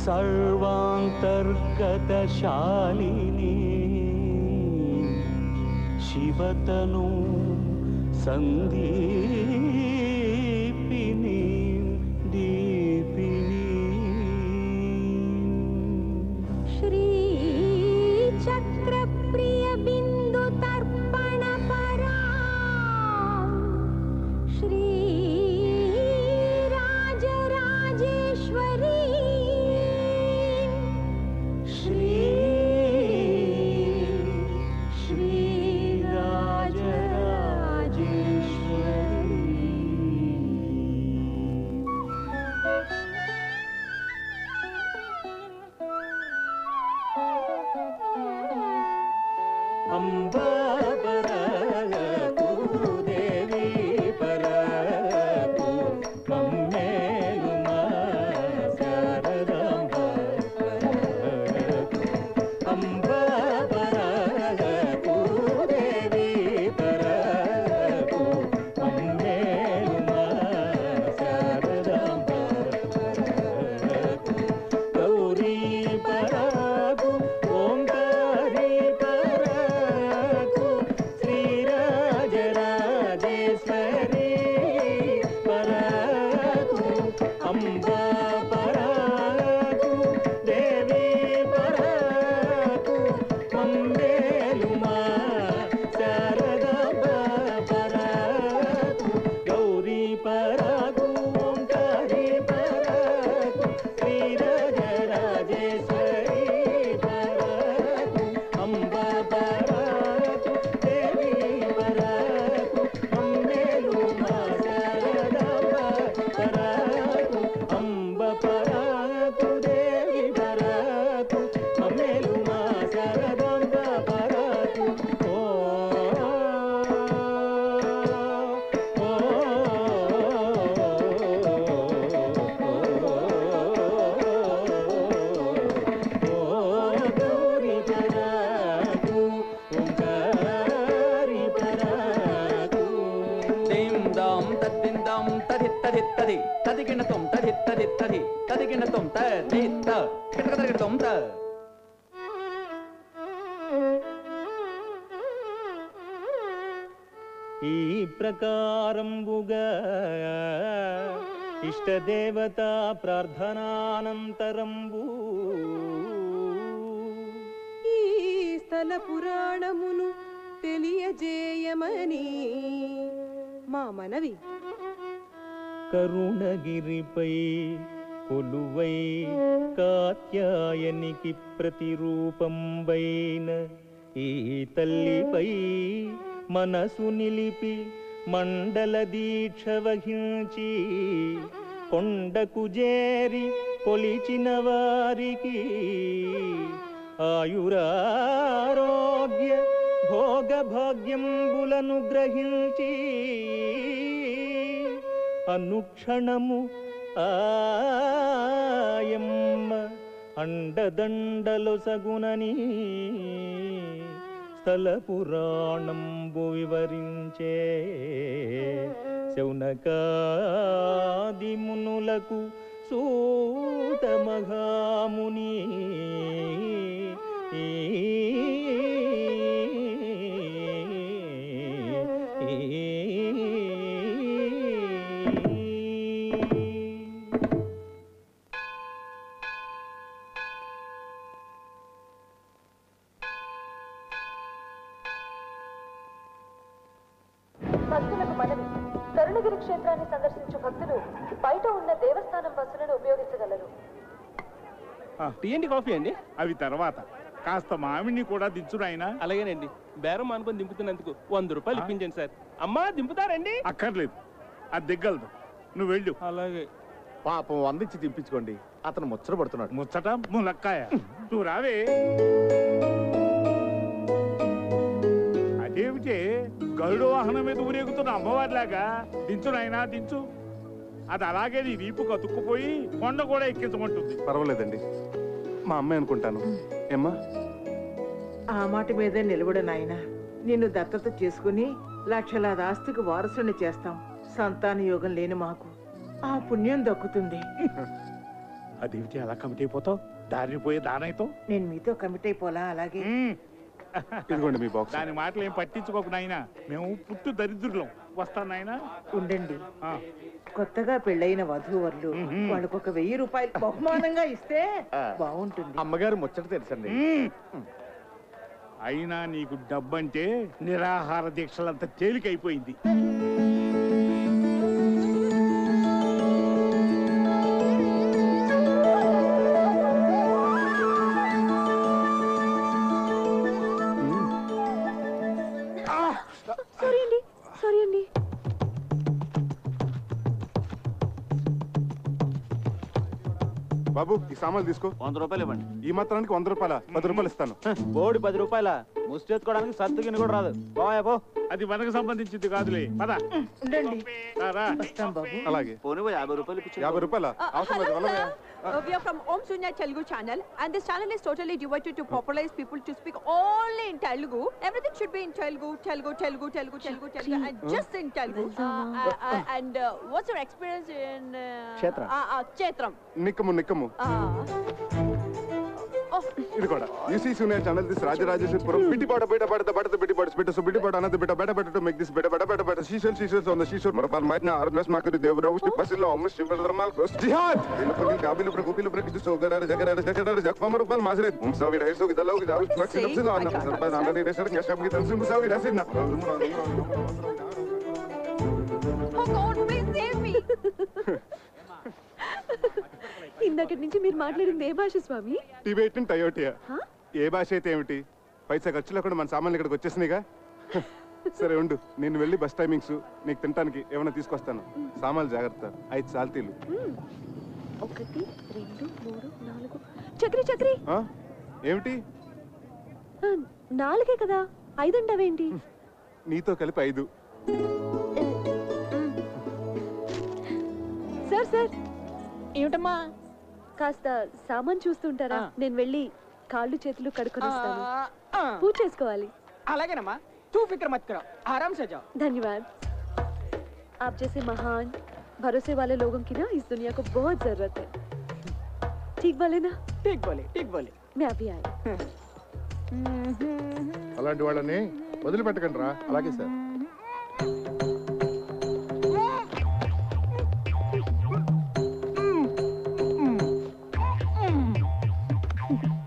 सर्वान्तर्गतशालिनी शिवतनु संदीपिनी दीपिनी श्री चक्रप्रिय बिंदु तर्पण परा श्री राजराजेश्वरी ఈ ప్రకారంబుగా ఇష్టదేవతా ప్రార్థనానంతరంబు ఈ స్థల పురాణమును తెలియజేయమని మా మనవి. కరుణగిరిపై కొలువై కాత్యాయనికి ప్రతిరూపంబైన ఈ తల్లిపై మనసు నిలిపి మండల దీక్ష వహించి కొండకు చేరి కొలిచిన వారికి ఆయురారోగ్య భోగభాగ్యంబులను గ్రహించి అనుక్షణము ఆయమ్మ అండదండలొసగునని స్థల పురాణంబు వివరించే శౌనకాది మునులకు సూత మహాముని. భక్తులకు మనవి. కరుణగిరి క్షేత్రాన్ని సందర్శించు భక్తులు బయట ఉన్న దేవస్థానం బస్సులను ఉపయోగించగలరు. టీ అండి, కాఫీ అండి? అవి తర్వాత. కాస్త మామిడిని కూడా దించురాయినా. అలాగేనండి. బేరం అనుకుని దింపుతున్నందుకు 100 రూపాయలు ఇప్పించండి సార్. అమ్మా దింపుతారండి? అక్కర్లేదు, అది దిగ్గలదు. నువ్వు వెళ్ళు. అలాగే. పాపం అందించి దింపించుకోండి, అతను ముచ్చట పడుతున్నాడు. ముచ్చట ములక్కాయ. నువ్వు రావే. అదేమిటే గరుడు వాహనం మీద ఊరేగుతున్న అమ్మవారిలాగా దించునైనా దించు. అది అలాగే నీ వీపు కతుక్కుపోయి కొండ కూడా ఎక్కించమంటుంది. పర్వాలేదండి, మా అమ్మాయి అనుకుంటాను. ఏమ్మా? ఆ మాట మీదే నిలబడు నాయన. నిన్ను దత్తత చేసుకుని లక్షలాది ఆస్తికి వారసుని చేస్తాం. సంతాన యోగం లేని మాకు ఆ పుణ్యం దక్కుతుంది. అదేమిటి అలా కమిటీ అయిపోతావు? దారిని పోయే దానైతో నేను మీతో కమిట్ అయిపోలా అలాగే. ఇదిగోండి మీ బాక్స్. దాని మాటలు ఏం పట్టించుకోకు నాయనా, మేము పుట్టు దరిద్రులం. వస్తాను నాయనా. ఉండండి, ఆ, కొత్తగా పెళ్ళైన వధూవరులు వాళ్ళకు ఒక 1000 రూపాయలు బహుమానంగా ఇస్తే బాగుంటుంది. అమ్మగారు ముచ్చట తెలుసండి. అయినా నీకు డబ్బంటే నిరాహార దీక్షలంత తేలికైపోయింది. సారీ అండి. బాబు ఈ సామాన్లు తీసుకో. 100 రూపాయలు ఇవ్వండి. ఈ మాత్రానికి 100 రూపాయల 10 రూపాయలు ఇస్తాను. బోడి 10 రూపాయల ముష్టి ఎత్తుకోవడానికి సత్తు గిన్నె కూడా రాదు. పో అది మనకు సంబంధించింది కాదులే. పద. ఉండండి, రా. వస్తాం బాబు. అలాగే. పోనీ 50 రూపాయలు ఇప్పించు. 50 రూపాయల అవసరం లేదు. వల్లవయ్యా. We are from Om Sunya Telugu channel, and this channel is totally devoted to popularize people to speak only in Telugu. Everything should be in Telugu, and just in Telugu. And what's your experience in Kshetram? నిక్కము ఇది కూడా యూసీ సూనియర్ channel this Rajarajeswarapuram బిటిపాట బయట బిటిపాట సో బిటిపాట అన్నది బెట టు మేక్ దిస్ బెట శీషల్ ఆన్ ద శీషల్ మరపాల్ మైనా ఆర్నస్ మాకరి దేవరావు బసిలో అమ్మ శివధర్మాల్ జిహాద్ ఇన్ కాబిల్ ప్రకోపిల్ ప్రకిస్ సోగర జగర జక్ఫమర్ రూపాల్ మాజరే ముసావి రైసో గిదలో గిదావు ప్రకిస్ ఆన్ సర్పంచ్ ఆండరి రేసర్ కెషబ్ గిదన్ సి ముసావి రసినా. Oh God, please save me. ఇందాకటి నుంచి మీరు మాట్లాడింది ఏ భాష స్వామి? టిబెట్ టయోటియా. ఏ భాష అయితే ఏమిటి, పైసా ఖర్చులో కూడా మన సామాన్లు ఇక్కడికి వచ్చేసినాయిగా. సరే ఉండు, నేను వెళ్ళి బస్ టైమింగ్స్ నీకు తినడానికి ఏమైనా తీసుకొస్తాను. సామాన్లు జాగ్రత్త. 5 సాల్తీలు. 1 2 3 4 చక్రి ఏమిటి 4 కదా, 5 అంటావేంటి? నీతో కలిపి 5. సార్ ఏమిటమ్మా, కాస్త సామాన్ చూస్తుంటారా? నేను వెళ్ళి కాళ్ళు చేతులు కడుక్కొని వస్తాను. పూజ చేసుకోవాలి. అలాగేనమ్మా, तू फिक्र मत करो, आराम से जाओ. धन्यवाद. आप जैसे महान भरोसे वाले लोगों की ना इस दुनिया को बहुत जरूरत है. ठीक बोले ना? ठीक बोले. मैं अभी आई. అలాంటి వాళ్ళని వదిలిపెట్టకండి రా. అలాగే సార్.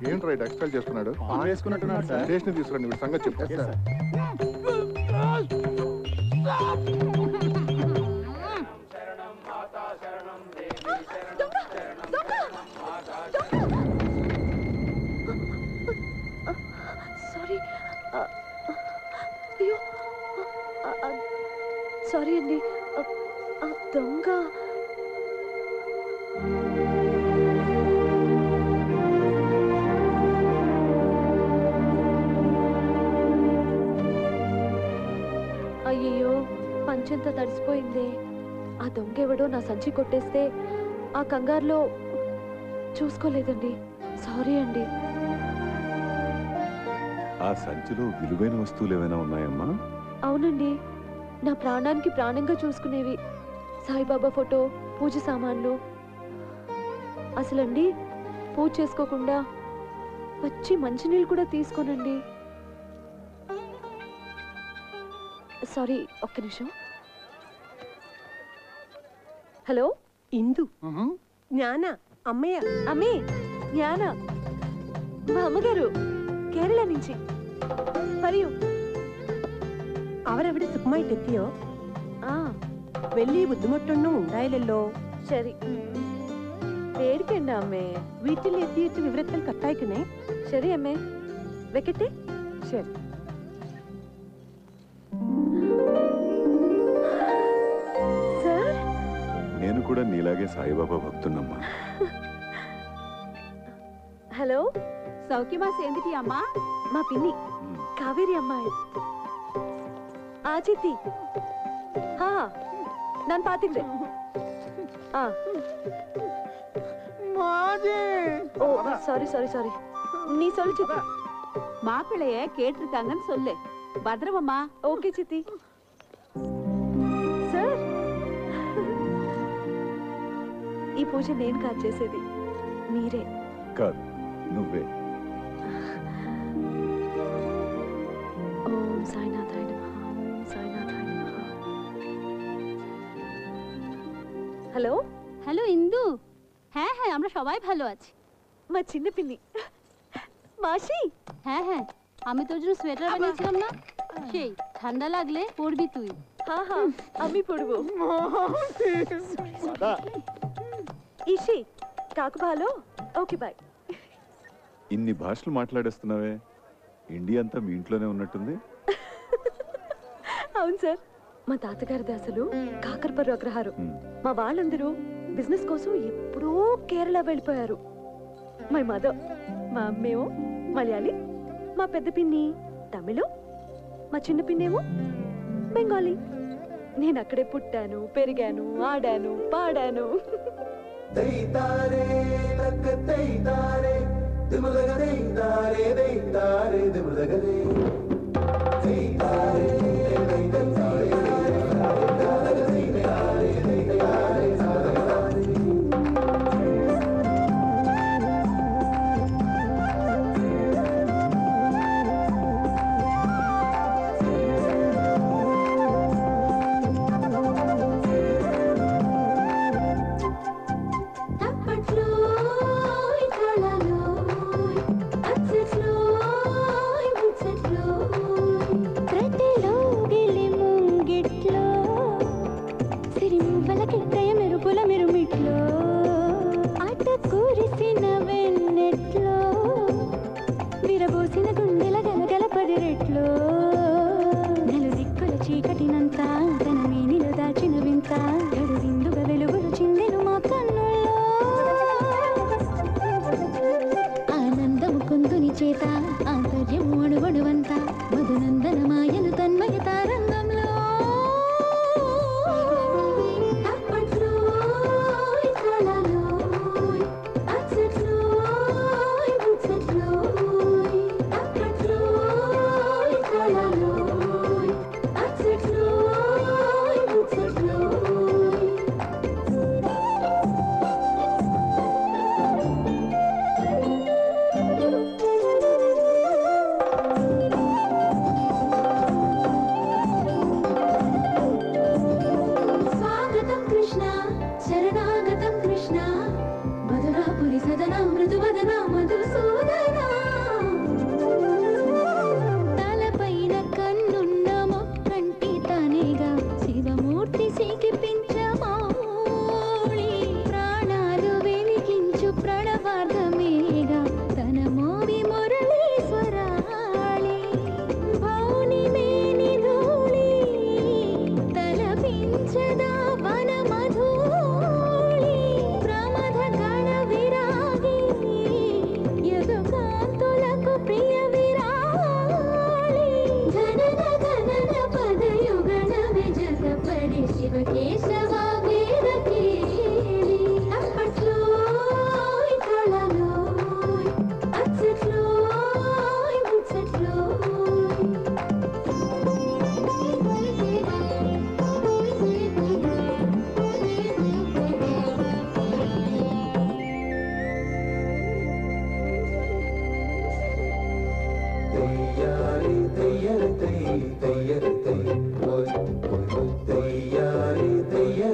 ఏంట్రా ఎక్స్పెల్ చేస్తున్నాడు? వేసుకున్నట్టున్నాడు సార్. స్టేషన్ తీసుకురండి, వీడి సంగతి చెప్తా. సారీ అండి. దొంగ అయ్యో, పంచెంతా తడిసిపోయింది. ఆ దొంగెవడో నా సంచి కొట్టేస్తే ఆ కంగారులో చూసుకోలేదండి. సారీ అండి. ఆ సంచిలో విలువైన వస్తువులు ఏమైనా ఉన్నాయమ్మా? అవునండి, నా ప్రాణానికి ప్రాణంగా చూసుకునేవి. సాయిబాబా ఫోటో, పూజ సామాన్లు. అసలండి పూజ చేసుకోకుండా వచ్చి మంచినీళ్ళు కూడా తీసుకోనండి. సారీ, ఒక్క నిమిషం. హలో, ఇందు జ్ఞాన అమ్మయ్య. అమ్మే జ్ఞాన, మా అమ్మగారు കേരള నుంచి. പറയൂ. അവരവിടെ സുഖമായിട്ടെത്തിയോ? ആ, വലിയ ബുദ്ധിമുട്ടൊന്നും ഉണ്ടായില്ലല്ലോ? ശരി, പേടിക്കണ്ട അമ്മേ. വീട്ടിൽ എത്തിയിട്ട് വിവരത്തിൽ കത്തയക്കണേ. ശരി അമ്മേ, വെക്കട്ടെ. ശരി. సార్, నేను కూడా నీలాగే సాయిబాబా భక్తున్నమ్మా. హలో, సౌఖ్యమా సేందిటి అమ్మా? మా పిన్ని కావేరి అమ్మాయి. ఆచితి ನಾನು ಪಾತಿದ್ದೆ. ஓ சாரி சாரி சாரி, நீ சொல்லு சித்தி. மாப்பிள்ளைய கேட்டிருக்காங்கன்னு சொல்லு. பத்ரவம்மா. ஓகே சித்தி. సార్, ఈ పూజ నేను కాదు చేసేది, మీరే. కాదు, నువ్వే. ఓం సాయినాథాయ నమః. ఓం సాయినాథాయ నమః. হ্যালো হ্যালো ইন্দু, হ্যাঁ হ্যাঁ আমরা সবাই ভালো আছি। মা চিন্ন পিন্নি মাসি। হ্যাঁ হ্যাঁ আমি তোর জন্য সোয়েটার বানিয়েছিলাম না, সেই ঠান্ডা লাগলে পরবি তুই। হ্যাঁ হ্যাঁ আমি পরবো। ఇషి కాకు భాలో. Okay bye. ఇన్ని భాషలు మాట్లాడేస్తున్నావే, ఇండియా అంతా మీ ఇంట్లోనే ఉన్నట్టుంది. అవును సార్, మా తాతగారిది అసలు కాకరపర్రు అగ్రహారం. మా వాళ్ళందరూ బిజినెస్ కోసం ఎప్పుడో కేరళ వెళ్ళిపోయారు. మై మదర్, మా అమ్మేమో మలయాళీ, మా పెద్ద పిన్ని తమిళ, మా చిన్న పిన్నేమో బెంగాలీ. నేను అక్కడే పుట్టాను, పెరిగాను, ఆడాను, పాడాను. తయ్యారి తయ్యారి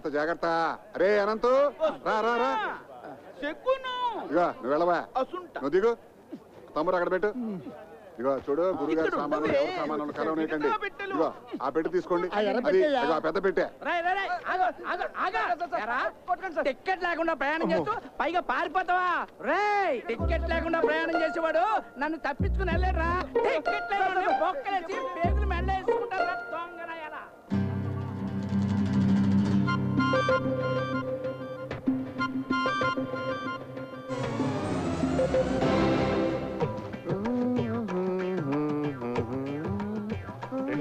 జాగ్రత్త జాగ్రత్త. అరే అనంతు రా రా రా. ఇగో నువ్వు వెళ్ళవా, నువ్వు దిగు. తమ్ముడు అక్కడ పెట్టు. ఇగో చూడు, గురుగారి సామాన్లు ఎవరి సామాన్లు కలవనీయకండి. ఇగో ఆ పెట్టి తీసుకోండి. అది ఇగో పెద్ద పెట్టే. టికెట్ లేకుండా ప్రయాణం చేస్తూ పైగా పారిపోతావా? రేయ్, టికెట్ లేకుండా ప్రయాణం చేసేవాడు నన్ను తప్పించుకుని వెళ్ళారా? టికెట్ లేకుండా బొక్కలేసి పేగులు మెల్ల వేసుకుంటారా? దొంగరాయాలా?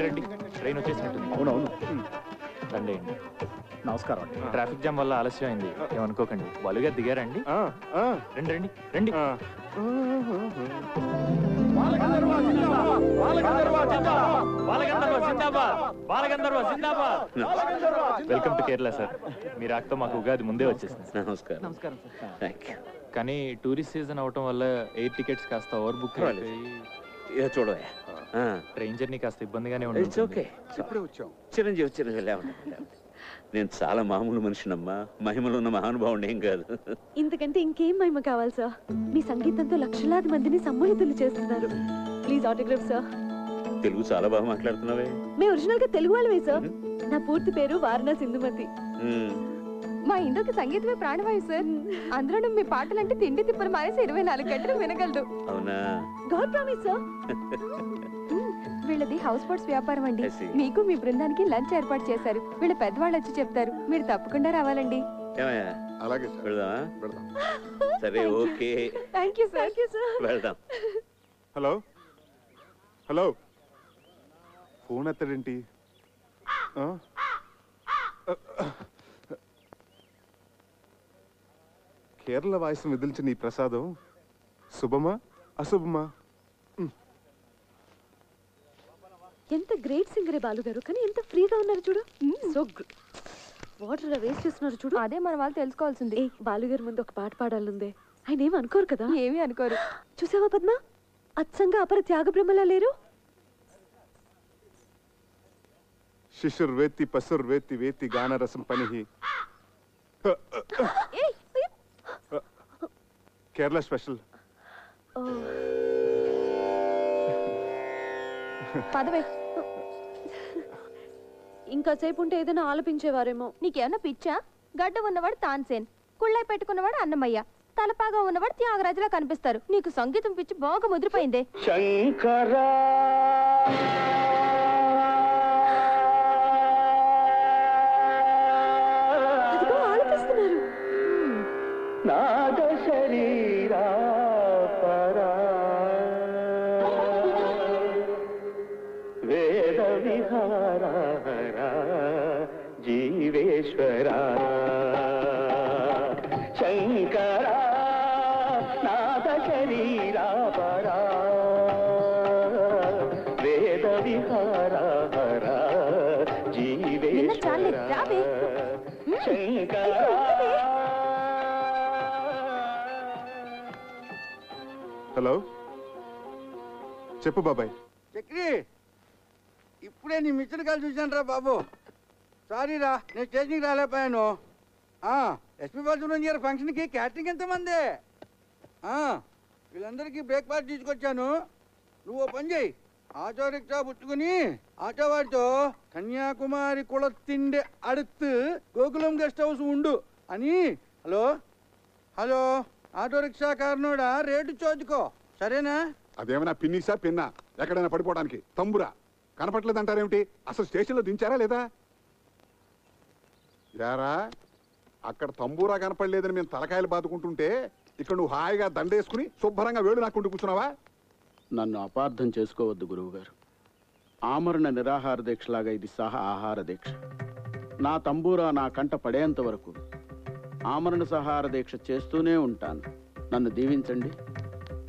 రండి, ట్రైన్ వచ్చేసినట్టుంది. అవునవును, రండి. నమస్కారం అండి. ట్రాఫిక్ జామ్ వల్ల ఆలస్యం అయింది, ఏమనుకోకండి. బాలుగా దిగారండి? రండి రండి రండి. Welcome to Kerala sir. మీ రాకతో మాకు ఉగాది ముందే వచ్చేసింది. నమస్కారం. నమస్కారం సార్. కానీ టూరిస్ట్ సీజన్ అవటం వల్ల ఎయిర్ టికెట్స్ కాస్త ఓవర్ బుక్ అయిపోయి చూడవే, ట్రైన్ జర్నీ కాస్త ఇబ్బందిగానే ఉంటుంది. ఓకే, ఇప్పుడే వచ్చాం. చిరంజీవి నేను చాలా మామూలు మనిషినమ్మా, మహిమలో ఉన్న మహానుభావుడు ఏం కాదు. ఇంతకంటే ఇంకేం మహిమ కావాలి సార్? మీ సంగీతంతో లక్షలాది మందిని సమ్మోహితులు చేస్తున్నారు. Please autograph sir. తెలుగు చాలా బాగా మాట్లాడుతున్నావే. మేము ఒరిజినల్ గా తెలుగు వాళ్ళమే సార్. నా పూర్తి పేరు వారణాసి ఇందుమతి. మా ఇందుకి సంగీతమే ప్రాణవాయు సార్. అందులో మీ పాటలంటే తిండి తిప్పలు మానేసి 24 గంటలు వినగలడు. అవునా? God promise sir. వీళ్ళది హౌస్ బోట్స్ వ్యాపారం అండి. మీకు మీ బృందానికి లంచ్ ఏర్పాటు చేశారు. వీళ్ళ పెద్దవాళ్ళు వచ్చి చెప్తారు, మీరు తప్పకుండా రావాలండి. అలాగే వెళ్దాం. సరే, ఓకే. Thank you sir. వెళ్దాం. హలో హలో, ఫోన్ ఎత్తడేంటి? కేరళ వాయిస్ విదిల్చిన ఈ ప్రసాదం శుభమా అశుభమా? ఎంత గ్రేట్ సింగరే బాలు గారు, కానీ ఎంత ఫ్రీగా ఉన్నారు చూడు. సో వాటర్ వేస్ట్ చేస్తున్నారు చూడు. అదే మన వాళ్ళు తెలుసుకోవాల్సింది. ఏ బాలు గారి ముందు ఒక పాట పాడాలందే. ఆయన ఏమి అనుకోరు కదా? ఏమీ అనుకోరు. చూసావా పద్మ, అచ్చంగా అపర త్యాగ బ్రహ్మలా లేరు. శిశుర్ వేత్తి పసుర్ వేత్తి వేత్తి గాన రసం పనిహి. కేరళ స్పెషల్. పదవే. ఇంకా సేపు ఉంటే ఏదైనా ఆలపించేవారేమో. నీకేమన్నా పిచ్చా? గడ్డ ఉన్నవాడు తాన్సేన్, కుళ్ళై పెట్టుకున్నవాడు అన్నమయ్య, తలపాగా ఉన్నవాడు త్యాగరాజులా కనిపిస్తారు. నీకు సంగీతం పిచ్చి బాగా ముదిరిపోయిందే. శంకరా ఆలపిస్తున్నారు. నాద శరీరా పరా వేద విహార జీవేశ్వరా శంకరా నాద శరీరా పరా వేద విహార జీవేశ్వరా శంకరా. హలో, చెప్పు బాబాయ్. చక్రి, ఇప్పుడే నీ మిక్చర్ కాల్ చూశాను రా బాబు. సారీ రా, నేను స్టేషన్కి రాలేకపోయాను. ఎస్పీ బాలసుబ్రహ్మణ్యం గారి ఫంక్షన్కి క్యాటరింగ్ ఎంతమంది? వీళ్ళందరికీ బ్రేక్ఫాస్ట్ తీసుకొచ్చాను. నువ్వు పని చేయి, ఆటో రిక్షా పుచ్చుకుని ఆటో వాడితో కన్యాకుమారి కుళత్తిండి అడుత్తు గోకులం గెస్ట్ హౌస్ ఉండు అని. హలో హలో, ఆటో రిక్షా కారణోడా రేటు చోదుకో, సరేనా? అదేమైనా పిన్నిసా పిన్నా? ఎక్కడైనా పడిపోవడానికి తంబురా కనపట్లేదంటారేమిటి? అసలు స్టేషన్లో దించారా లేదా? యారా, అక్కడ తంబూరా కనపడలేదని మేము తలకాయలు బాదుకుంటుంటే ఇక్కడ నువ్వు హాయిగా దండేసుకుని శుభ్రంగా వేడు నాకుంటూ కూర్చున్నావా? నన్ను అపార్థం చేసుకోవద్దు గురువుగారు. ఆమరణ నిరాహార దీక్షలాగా ఇది సహా ఆహార దీక్ష. నా తంబూరా నా కంట పడేంత వరకు ఆమరణ సహార దీక్ష చేస్తూనే ఉంటాను. నన్ను దీవించండి.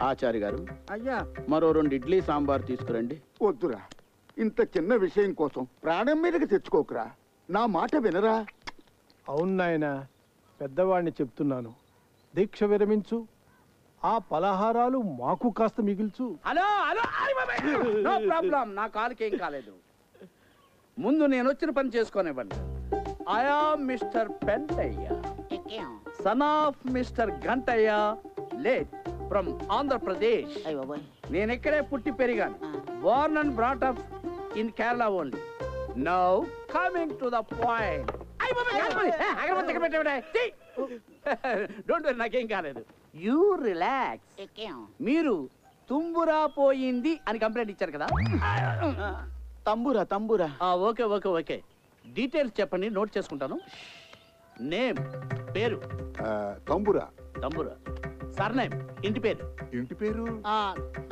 ఆచార్య గారు, అయ్యా, మరో 2 ఇడ్లీ సాంబార్ తీసుకురండి. వద్దురా, ఇంత చిన్న విషయం కోసం ప్రాణం మీదకి తెచ్చుకోకురా. నా మాట వినరా? అవును నాయనా, పెద్దవాడిని చెప్తున్నాను. దీక్ష విరమించు, ఆ పలహారాలు మాకు కాస్త మిగిల్చు. హలో హలో, నో ప్రాబ్లం, నా కాలుకి ఏం కాలేదు. ముందు నేను వచ్చిన పని చేసుకోనివ్వండి. I am Mr. Pentaya, son of Mr. Gantaya, late from Andhra Pradesh. నేను ఇక్కడే పుట్టి పెరిగాను. Born and brought up in Kerala only. Now coming to the point. Don't worry, నాకేం కాలేదు. You relax. మీరు తుంబురా పోయింది అని కంప్లైంట్ ఇచ్చారు కదా. Thambura okay okay okay details చెప్పండి, నోట్ చేసుకుంటాను. నేమ్ పేరు తంబురా. సర్నేమ్ ఇంటి పేరు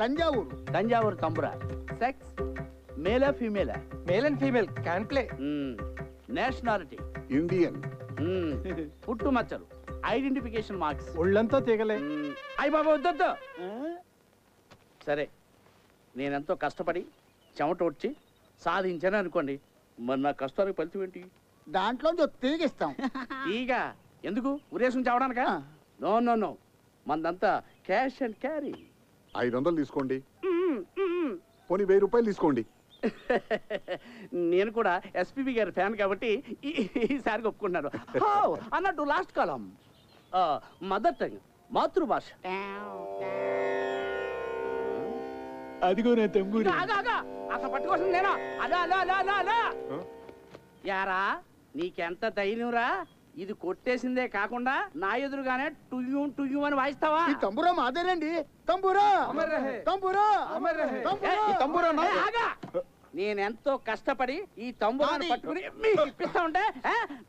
తంజావూరు తంబురా. సెక్స్ మేలా ఫీమేలా? Male and female can play. Nationality Indian. పుట్టు మచ్చలు ఐడెంటిఫికేషన్ మార్క్స్ ఒళ్ళంతా తెగలే. అయ్యి బాబా వద్దొద్దు. సరే నేనెంతో కష్టపడి చెమట వచ్చి సాధించాను అనుకోండి, మరి నా కష్టానికి ఫలితం ఏంటి? దాంట్లో తీగిస్తాం. ఈగ ఎందుకు ఉరేసం చావడానికా? నో నో నో, మందంతా క్యాష్ అండ్ క్యారీ. 500 తీసుకోండి, పోనీ 1000 రూపాయలు తీసుకోండి. నేను కూడా ఎస్పీబీ గారి ఫ్యాన్ కాబట్టి ఈసారి ఒప్పుకున్నాను. అన్నట్టు లాస్ట్ కాలం మదర్ టంగ్, మాతృభాష. అదిగో నా తంబూరి. అసలు పట్టుకోసం నేనా? అలా యారా నీకెంత ధైర్యంరా? ఇది కొట్టేసిందే కాకుండా నా ఎదురుగానే టుయ్యూ టుయ్యూ అని వాయిస్తావా? తంబురా మాదేనండి. తంబురా నేనెంతో కష్టపడి ఈ తంబురాన్ని పట్టుకుని మీకు ఇప్పిస్తా ఉంటే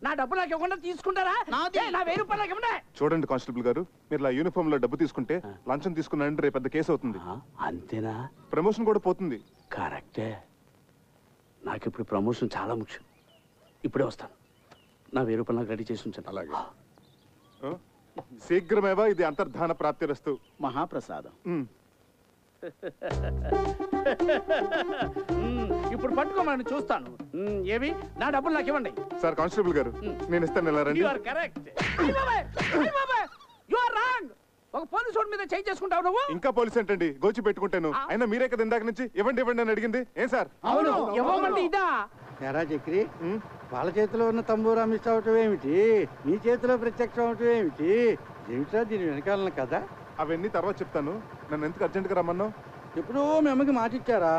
నా డబ్బు నాకు ఇవ్వకుండా తీసుకుంటారా? నా 1000 రూపాయలు ఇవ్వండి. చూడండి కానిస్టేబుల్ గారు, మీరు ఇలా యూనిఫామ్ లో డబ్బు తీసుకుంటే లంచం తీసుకున్నారంటే రేపు పెద్ద కేసు అవుతుంది. అంతేనా? ప్రమోషన్ కూడా పోతుంది. కరెక్టే. నాకు ఇప్పుడు ప్రమోషన్ చాలా ముఖ్యం. ఇప్పుడే వస్తాను. నా 1000 రూపాయలు నాకు రెడీ చేసి ఉంచాను. అలాగే. శీఘ్రమేవా ఇది అంతర్ధాన ప్రాప్తిరస్తు. మహాప్రసాదం. ఇప్పుడు పట్టుకోమని చూస్తాను. ఏవి నా డబ్బులు నాకు ఇవ్వండి. సార్ కానిస్టేబుల్ గారు, నేను ఇస్తాను. ఎలా రండి. You are correct. You are wrong. ఒక పోలీసు వాడి మీద చేయి చేసుకుంటావు నువ్వు. ఇంకా పోలీస్ ఏంటండి, గోచి పెట్టుకుంటాను. అయినా మీరే కదా ఇందాక నుంచి ఇవ్వండి అని అడిగింది. ఏం సార్? అవును, ఇవ్వమంటే ఇదా? ఎరా చక్రి, వాళ్ళ చేతిలో ఉన్న తంబూరా మిస్ అవటం ఏమిటి, నీ చేతిలో ప్రత్యక్షం అవటం ఏమిటి? ఏమిట్రా దీని వెనకాలన కదా? అవన్నీ తర్వాత చెప్తాను. నన్ను ఎందుకు అర్జెంట్గా రమ్మన్నావు? ఎప్పుడో మీ అమ్మకి మాట ఇచ్చారా,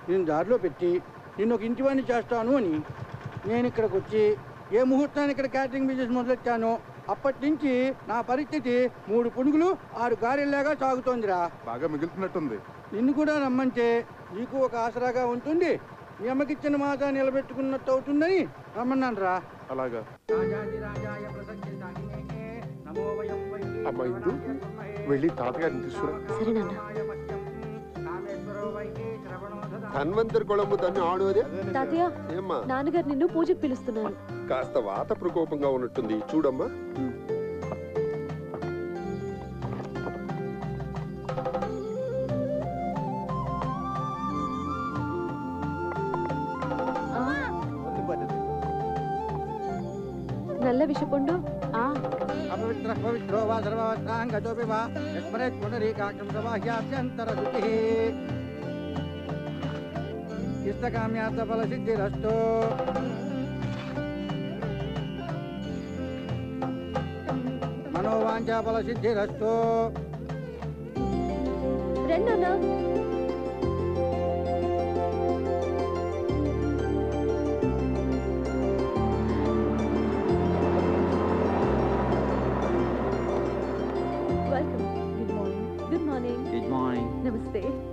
నేను దారిలో పెట్టి నిన్ను ఒక ఇంటివాణ్ణి చేస్తాను అని. నేను ఇక్కడికి వచ్చి ఏ ముహూర్తాన్ని ఇక్కడ క్యాటరింగ్ బిజినెస్ మొదలెట్టాను, అప్పటి నుంచి నా పరిస్థితి 3 పునుగులు 6 గారెల్లాగా సాగుతోందిరా. బాగా మిగులుతున్నట్టుంది. నిన్ను కూడా రమ్మంటే నీకు ఒక ఆసరాగా ఉంటుంది, మీ అమ్మకిచ్చిన మాట నిలబెట్టుకున్నట్టు అవుతుందని రమ్మన్నాను రా. అలాగా. అమ్మా ఇందు, వెళ్ళి తాతగారిని తీసుకురా. సరే నాన్న. ధన్వంతరి కొళము దాన్ని ఆడోదే. తాతయ్య, ఏమ్మా? నాన్నగారు నిన్ను పూజకు పిలుస్తున్నారు. కాస్త వాత ప్రకోపంగా ఉన్నట్టుంది, చూడమ్మా. నల్ల విషపండు. అపవిత్ర పవిత్రో వా సర్వవస్త్రాంగతోపి వా యస్మరేత్ పునరీకాక్షం సవాహ్యాభ్యంతర శుచిః ఇష్టకామ్యార్థ ఫల సిద్ధిరస్తు. మనోవాంఛా ఫల సిద్ధిరస్తు. రెండన్నా.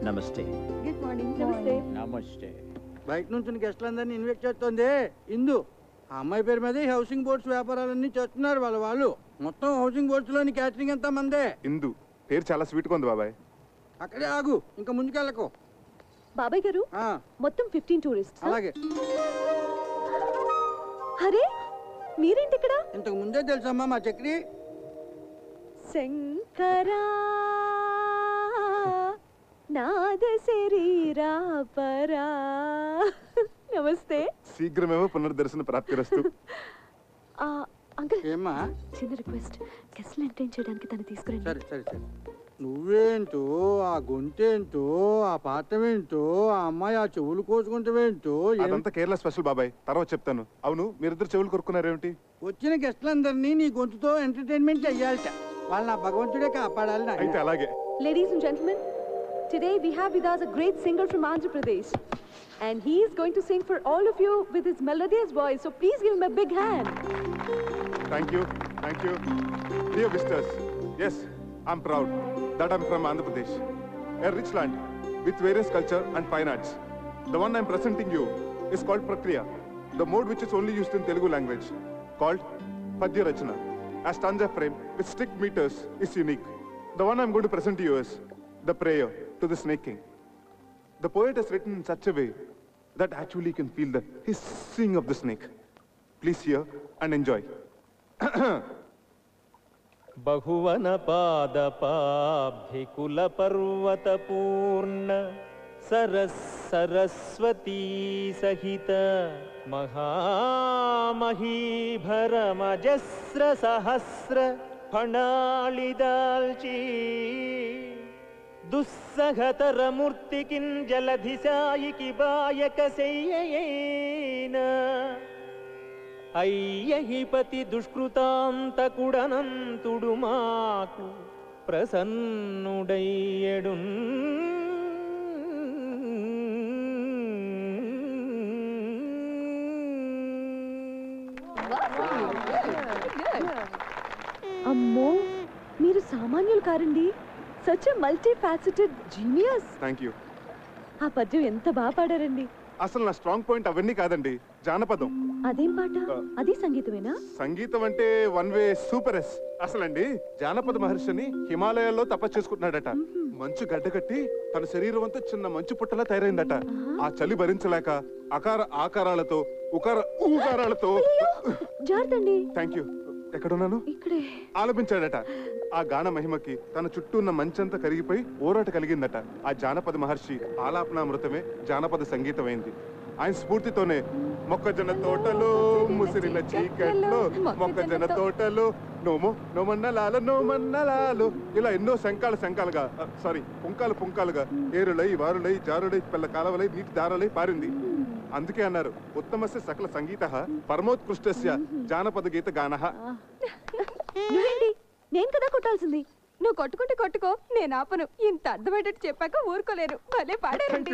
నమస్తే. Good morning. నమస్తే. నమస్తే. బయట నుంచి గెస్టులందరినీ ఇన్వైట్ చేస్తుంది ఇందు. ఆ అమ్మాయి పేరు మీద హౌసింగ్ బోర్డ్స్ వ్యాపారాలన్నీ చేస్తున్నారు వాళ్ళు. మొత్తం హౌసింగ్ బోర్డ్స్ లోని క్యాటరింగ్ ఎంత మందే. ఇందు పేరు చాలా స్వీట్ గా ఉంది బాబాయ్. అక్కడే ఆగు, ఇంకా ముందుకెళ్ళకు. బాబాయ్ గారు, మొత్తం 15 టూరిస్ట్. అలాగే. అరే మీరేంటి ఇక్కడ? ఇంతకు ముందే తెలుసమ్మా మా చక్రి. శంకరా నాద శరీరా పరా. నమస్తే. శీఘ్రమేమో పునర్దర్శన ప్రాప్తిరస్తు. అంకుల్, ఏమ్మా? చిన్న రిక్వెస్ట్, గెస్ట్లు ఎంటర్టైన్ చేయడానికి తను తీసుకురండి. సరే సరే సరే. నువ్వేంటో, ఆ గొంతేంటో, ఆ పాత్రమేంటో, ఆ అమ్మాయి ఆ చెవులు కోసుకుంటావేంటో అదంతా కేరళ స్పెషల్ బాబాయ్, తర్వాత చెప్తాను. అవును, మీరిద్దరు చెవులు కొరుకున్నారేమిటి? వచ్చిన గెస్ట్లందరినీ నీ గొంతుతో ఎంటర్టైన్మెంట్ చెయ్యాలట. వాళ్ళు నా భగవంతుడే కాపాడాలి నాయనా. అయితే అలాగే. Ladies and gentlemen, today we have with us a great singer from Andhra Pradesh. And he is going to sing for all of you with his melodious voice. So please give him a big hand. Thank you. Thank you. Dear visitors, yes, I'm proud that I'm from Andhra Pradesh, a rich land with various culture and fine arts. The one I'm presenting you is called Prakriya, the mode which is only used in Telugu language, called Padya Rachana. A stanza frame with strict meters is unique. The one I'm going to present to you is the prayer to the snake king. The poet has written in such a way that actually you can feel the hissing of the snake. Please hear and enjoy. बहुवन पाद पाभिकुल पर्वत पूर्ण सरस्वती सहित महामहीभर मजस्र सहस्र फणालिदाल्ची दुस्सहतर मूर्ति किं जलधिसायिकी bike सेय्येन అయ్యహిపతి దుష్కృతాంతకుడనంతుడు మాకు ప్రసన్నుడయ్యడు. అమ్మో, మీరు సామాన్యులు కారండి. Such a multi faceted genius. Thank you. ఆ పద్యం ఎంత బాగా పాడారండి. అసలు నా స్ట్రాంగ్ పాయింట్ అవన్నీ కాదండి, జానపదం. అదేం పాట? అది సంగీతమేనా? సంగీతం అంటే వన్ వే సూపర్ ఎస్. అసలండి జానపద మహర్షిని హిమాలయాల్లో తపస్సు చేసుకుంటున్నాడట. మంచు గడ్డకట్టి తన శరీరం అంతా చిన్న మంచు పుట్టలా తయారైందట. ఆ చలి భరించలేక ఆకారాలతో ఊకారాలతో థ్యాంక్ యూ ఎక్కడున్నాను ఆలపించాడట. ఆ గాన మహిమకి తన చుట్టూ ఉన్న మంచంతా కరిగిపోయి ఊరట కలిగిందట. ఆ జానపద మహర్షి ఆలాపనామృతమే జానపద సంగీతమైంది. ఆయన స్ఫూర్తితోనే మొక్కజొన్న తోటలో ముసిరిల చీకట్లో మొక్కజొన్న తోటలో నోమన్నలాలో ఇలా ఎన్నో శంకాలుగా పుంకాలుగా ఏరులై వారులై జారులై పిల్ల కాలవలై నీటి దారలై పారింది. అందుకే అన్నారు ఉత్తమస్య సకల సంగీత పరమోత్కృష్టస్య జానపద గీత గానః. నేను కదా కొట్టాల్సింది. నువ్వు కొట్టుకుంటే కొట్టుకో, నేను ఆపను. ఇంత అర్థమయ్యేటట్టు చెప్పాక ఊరుకోలేరు. భలే పాడారండి.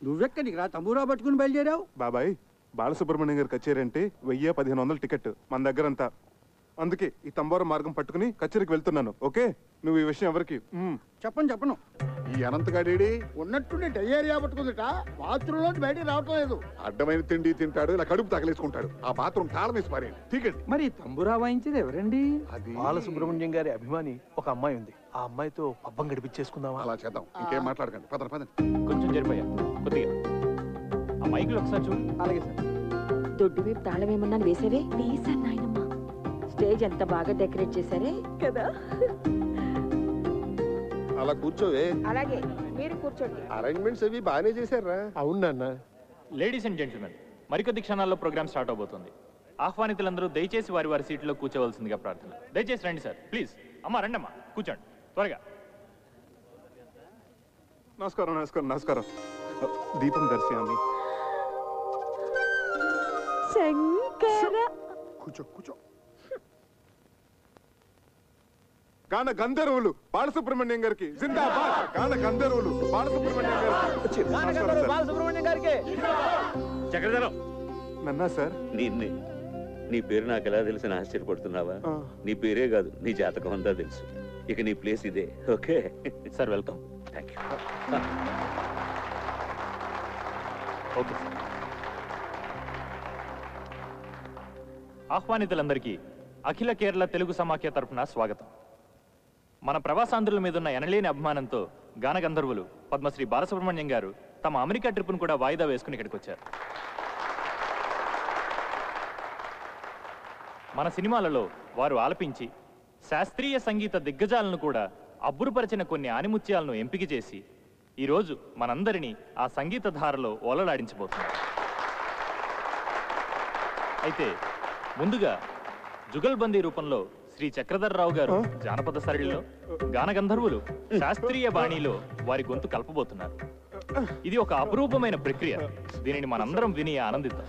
నువ్వెక్కడికి రా తంబూరా పట్టుకుని బయలుదేరావు? బాబాయ్, బాలసుబ్రహ్మణ్యం గారి కచేరీ అంటే 1000-1500 టికెట్ మన దగ్గరంతా. అందుకే ఈ తంబోర మార్గం పట్టుకుని కచేరీకి వెళ్తున్నాను. ఓకే, నువ్వు ఈ విషయం ఎవరికి చెప్పను. ఈ అనంతగాడేడి ఉన్నట్టుండి డయేరియా పట్టుకుందిట. బాత్రూమ్ లో బయటికి రావటం లేదు. అడ్డమైన తిండి తింటాడు, ఇలా కడుపు తగలేసుకుంటాడు. ఆ బాత్రూమ్ తాళం వేసి పారేయండి. టికెట్. మరి తంబురా వాయించేది ఎవరండి? అది బాలసుబ్రహ్మణ్యం గారి అభిమాని ఒక అమ్మాయి ఉంది. ఆ అమ్మాయితో పబ్బం గడిపించేసుకుందామా? అలా చేద్దాం. ఇంకేం మాట్లాడకండి. పదండి. కొంచెం జరిపోయా కొద్దిగా. ఆ మైకులు ఒకసారి చూడు. అలాగే సార్. దొడ్డు వైపు తాళం ఏమన్నా వేసేవే? వేసాను నాయనమ్మ. స్టేజ్ ఎంత బాగా డెకరేట్ చేశారే కదా. అలా కూర్చోవే. అలాగే మీరు కూర్చోండి. అరేంజ్మెంట్స్ అవి బాగానే చేశారా? అవును నాన్న. లేడీస్ అండ్ జెంటిల్మెన్, మరికొద్ది క్షణాల్లో ప్రోగ్రామ్ స్టార్ట్ అవబోతుంది. ఆహ్వానితులందరూ దయచేసి వారి వారి సీట్లో కూర్చోవలసిందిగా ప్రార్థన. దయచేసి రండి సార్, ప్లీజ్. అమ్మా రండమ్మా, కూర్చోండి త్వరగా. నమస్కారం. దీపం దర్శయామి. శంకర. కూర్చో. గాన గంధర్వులు బాలసుబ్రహ్మణ్యం గారికి జిందాబాద్. గాన గంధర్వులు బాలసుబ్రహ్మణ్యం గారికి. చక్రధరం నన్నా సార్. నీ పేరు నాకు ఎలా తెలిసిన ఆశ్చర్యపడుతున్నావా? నీ పేరే కాదు, నీ జాతకం అంతా తెలుసు. ఇక నీ ప్లేస్ ఇదే. Okay sir, welcome. Thank you. Okay sir. ఆహ్వానితులందరికీ అఖిల కేరళ తెలుగు సమాఖ్య తరఫున స్వాగతం. మన ప్రవాసాంధ్రుల మీద ఉన్న ఎనలేని అభిమానంతో గాన గంధర్వులు పద్మశ్రీ బాలసుబ్రహ్మణ్యం గారు తమ అమెరికా ట్రిప్ను కూడా వాయిదా వేసుకుని ఇక్కడికి వచ్చారు. మన సినిమాలలో వారు ఆలపించి శాస్త్రీయ సంగీత దిగ్గజాలను కూడా అబ్బురుపరిచిన కొన్ని ఆనిముత్యాలను ఎంపిక చేసి ఈరోజు మనందరినీ ఆ సంగీత ధారలో ఓలలాడించబోతున్నారు. అయితే ముందుగా జుగల్బందీ రూపంలో శ్రీ చక్రధర్రావు గారు జానపద సరళిలో గాన గంధర్వులు శాస్త్రీయ బాణీలో వారి గొంతు కలపబోతున్నారు. ఇది ఒక అపురూపమైన ప్రక్రియ. దీనిని మనందరం విని ఆనందిద్దాం.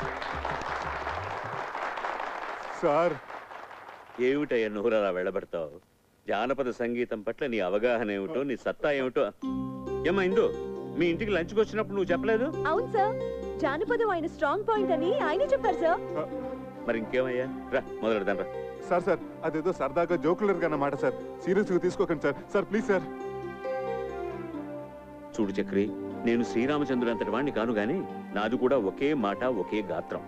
సార్, ఏమిటయ్యా నోరలా వెళ్ళబడతావు? జానపద సంగీతం పట్ల నీ అవగాహన ఏమిటో, నీ సత్తా ఏమిటో. ఏమ్మా ఇందు, మీ ఇంటికి లంచ్కి వచ్చినప్పుడు నువ్వు చెప్పలేదు? అవును సార్, జానపదం ఆయన స్ట్రాంగ్ పాయింట్ అని ఆయనే చెప్పారు సార్. మరి ఇంకేమయ్యా, రా మొదలెడదాం రా. సార్ సార్, అదేదో సరదాగా జోకులర్ గా మాట సార్, సీరియస్ గా తీసుకోకండి సార్. Sir please sir. చూడు చక్రి, నేను శ్రీరామచంద్రుడు అంతటి వాడిని కాను గాని నాది కూడా ఒకే మాట ఒకే గాత్రం.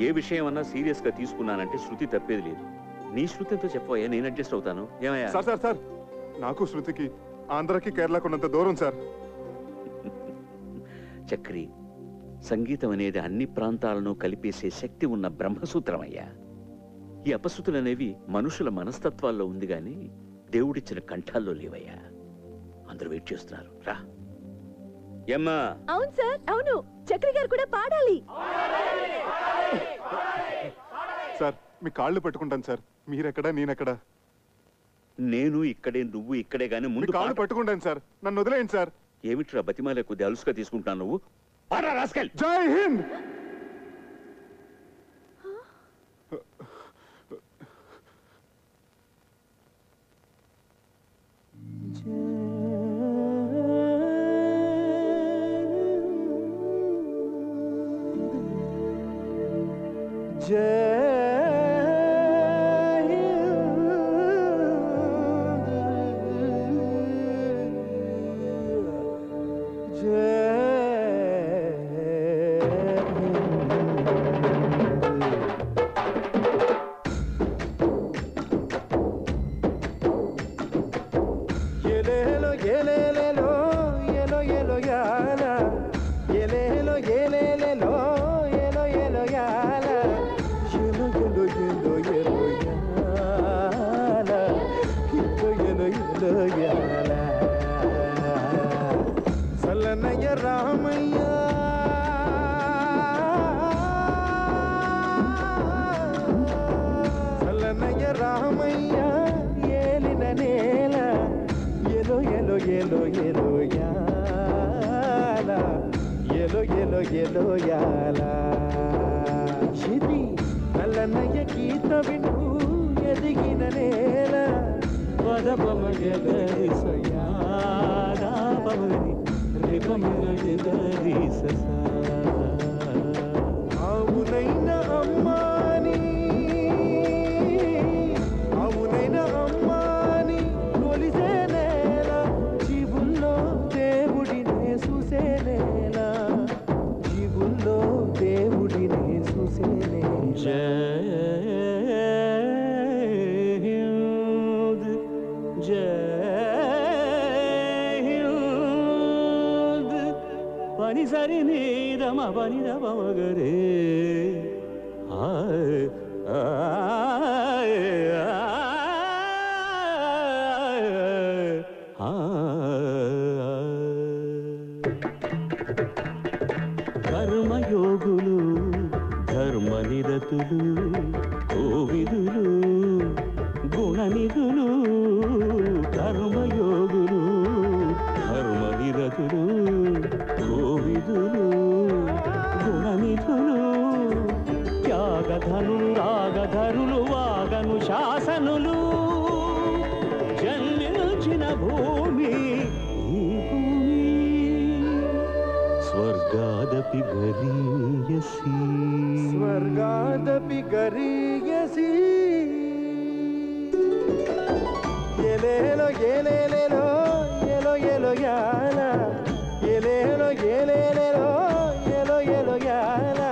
ఏ విషయం అన్నా సీరియస్ గా తీసుకున్నానంటే శృతి తప్పేది లేదు. నీ శృతితో చెప్పవయ్యా, నేను అడ్జస్ట్ అవుతాను. ఏమయ్యా? సార్ సార్ సార్, నాకు శృతికి ఆంధ్రకి కేరళకు ఉన్నంత దూరం సార్. చక్రి, సంగీతం అనేది అన్ని ప్రాంతాలను కలిపేసే శక్తి ఉన్న బ్రహ్మసూత్రం అయ్యా. ఈ అపశృతులు అనేవి మనుషుల మనస్తత్వాల్లో ఉంది గాని దేవుడిచ్చిన కంఠాల్లో లేవయ్యా. అందరూ వెయిట్ చేస్తున్నారు, రా. ఏమ్మా? అవును సార్, అవును, చక్రి గారు కూడా పాడాలి. సార్ మీ కాళ్ళు పట్టుకుంటాను సార్. మీరెక్కడా నేనెక్కడా? నేను ఇక్కడే, నువ్వు ఇక్కడే గానీ ముందు కాళ్ళు పట్టుకుంటాను సార్, నన్ను వదిలేయండి సార్. ఏమిట్రా బతిమాలే కొద్ది అలుసుగా తీసుకుంటాను నువ్వు? జై హింద్. కర్మయోగులు, ధర్మనిరతులు, కోవిదులు, గుణనిధులు. కర్మయోగులు, ధర్మనిరతులు, కోవిదులు, గుణనిధులు, త్యాగధనులు, రాగధరులు, వాగను శాసనులు. జన్మించిన భూమి ఈ భూమి స్వర్గాదపి గరీయసి, స్వర్గాదపి గరీయసి. ఎలేలో ఎలేలేలో ఎలో ఎలో యాల, ఎలేలో ఎలేలేలో ఎలో ఎలో యాల,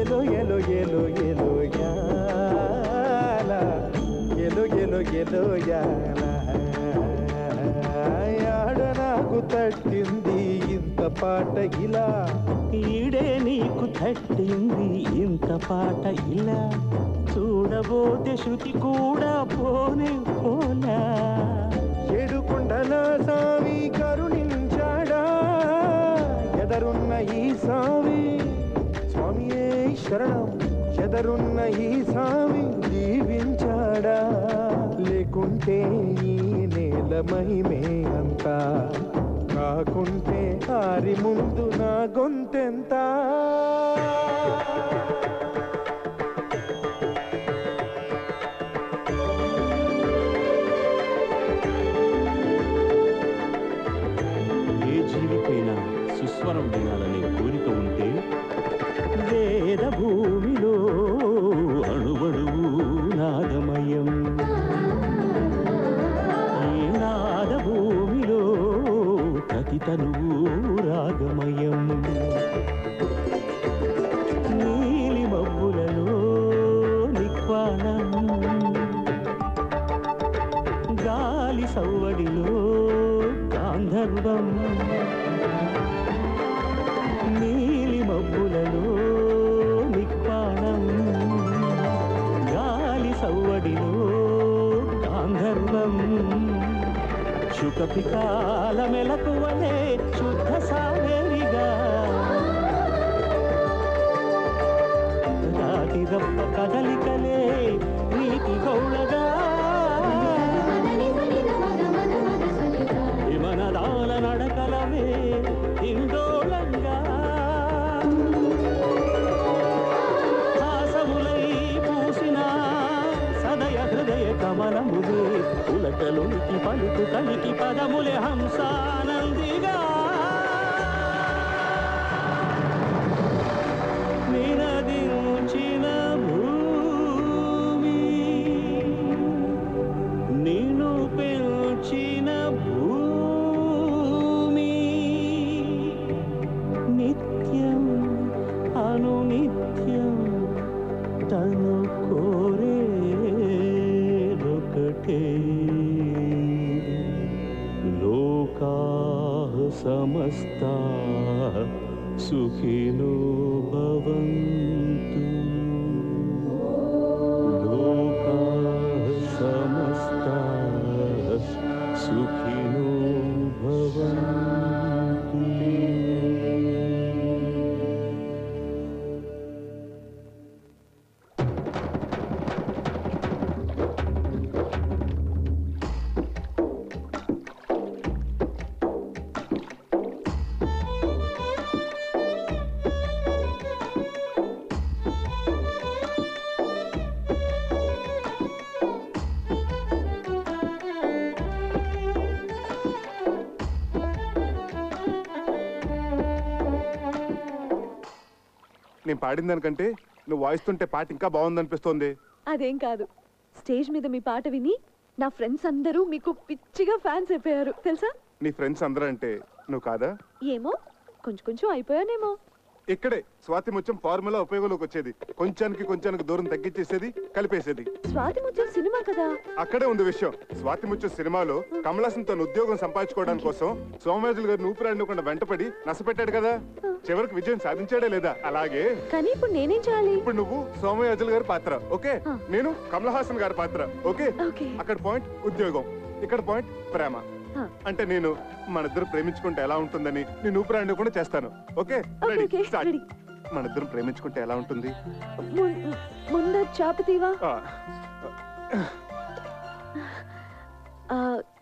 ఎలో ఎలో ఎలో ఎలో యాల, ఎలో ఎలో ఎలో యాల. యాడ నాకు తట్టింది ఇంత పాట ఇలా, ఈడే నీకు తట్టింది ఇంత పాట ఇలా. చూడబోతే శృతి కూడా పోనే పోలా. ఏడుకొండల సామి కరుణించాడా, ఎదరున్న ఈ సామి స్వామియే శరణం. ఎదరున్న ఈ సామి దీవించాడా. అనుకుంటే ఈ నేల మహిమే అంతా, కాకుంటే హారి ముందు నా గొంతెంత. ఏ జీవికైనా సుస్వరం వినాలనే కోరిక ఉంటే వేద భూమిలో అణువణువు నాదమయం. ఈ నాద భూమిలో ప్రతి తనువు రాగమయం. నీలి మబ్బులలో నిక్వాణం, గాలి సవ్వడిలో గాంధర్వం. నీలి మబ్బులలో నిక్వాణం, గాలి సవ్వడిలో గాంధర్వం. శుకపికాల మెలకువలే శుద్ధ సావేరిగా, దాటి రప్ప కదలికలే నీటి గౌళగా. విమనదాల నడకలవే ఇందోళంగా, హాసములై పూసిన సదయ హృదయ కమలములే పులకలునికి పలుకు కలికి పదములే హంసానందిగా. నినదించిన భూమి, నిన్ను పెంచిన భూమి, నిత్యం అనునిత్యం తను కోరేదొకటే. లోకాః సమస్తాః సుఖినో భవంతు. లోకాః సమస్తాః సుఖినో భవంతు. నేను పాడిన దానికంటే నువ్వు వాయిస్తుంటే పాట ఇంకా బాగుందనిపిస్తోంది. అదేం కాదు, స్టేజ్ మీద మీ పాట విని నా ఫ్రెండ్స్ అందరూ మీకు పిచ్చిగా ఫ్యాన్స్ అయిపోయారు తెలుసా. నీ ఫ్రెండ్స్ అందరూ అంటే నువ్వు కాదా? ఏమో కొంచెం కొంచెం అయిపోయానేమో. ఇక్కడే స్వాతి ముత్యం ఫార్ములా ఉపయోగంలోకి వచ్చేది. కొంచానికి దూరం తగ్గించేసేది, కలిపేసేది. స్వాతి ముత్యం సినిమా కదా. అక్కడే ఉంది విషయం. స్వాతి ముత్యం సినిమాలో కమల్ హాసన్ తన ఉద్యోగం సంపాదించుకోవడానికి కోసం సోమయాజులు గారిని ఊపిరాడకుండా వెంటపడి నష్టపెట్టాడు కదా. చివరికి విజయం సాధించాడే లేదా? అలాగే కానీ ఇప్పుడు నేనేం చేయాలి? ఇప్పుడు నువ్వు సోమయాజులు గారి పాత్ర ఓకే, నేను కమల్ హాసన్ గారి పాత్ర ఓకే. అక్కడ పాయింట్ ఉద్యోగం, ఇక్కడ పాయింట్ ప్రేమ. అంటే నేను మనిద్దరు ప్రేమించుకుంటే ఎలా ఉంటుందని నేను ఊపిరాడిని కూడా చేస్తాను ఓకే. మనిద్దరం ప్రేమించుకుంటే ఎలా ఉంటుంది? ముందు చాపతీవా.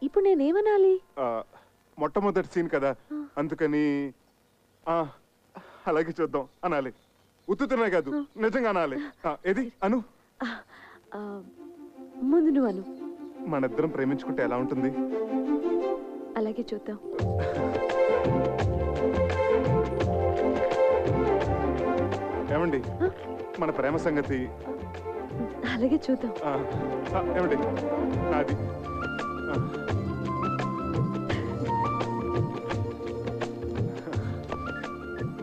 ఇప్పుడు నేనేమనాలి? మొట్టమొదటి సీన్ కదా అందుకని అలాగే చూద్దాం అనాలి. ఉత్తుతున్నాయి కాదు నిజంగా అనాలి. ఏది అను. ముందు నువ్వు అను. మనిద్దరం ప్రేమించుకుంటే ఎలా ఉంటుంది? అలాగే చూద్దాం. ఏమండి మన ప్రేమ సంగతి అలాగే చూద్దాం. ఏమండి నాది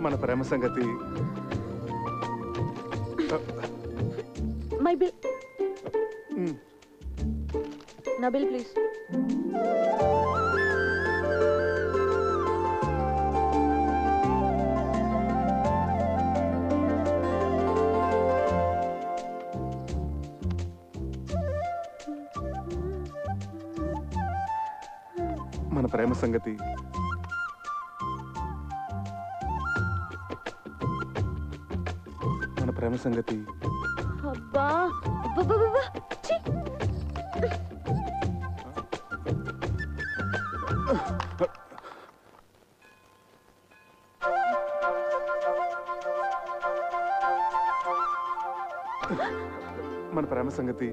మన ప్రేమ సంగతి. My bill. నా బిల్ ప్లీజ్. మన ప్రేమ సంగతి. మన ప్రేమ సంగతి. అబ్బా ప్రేమ సంగతి?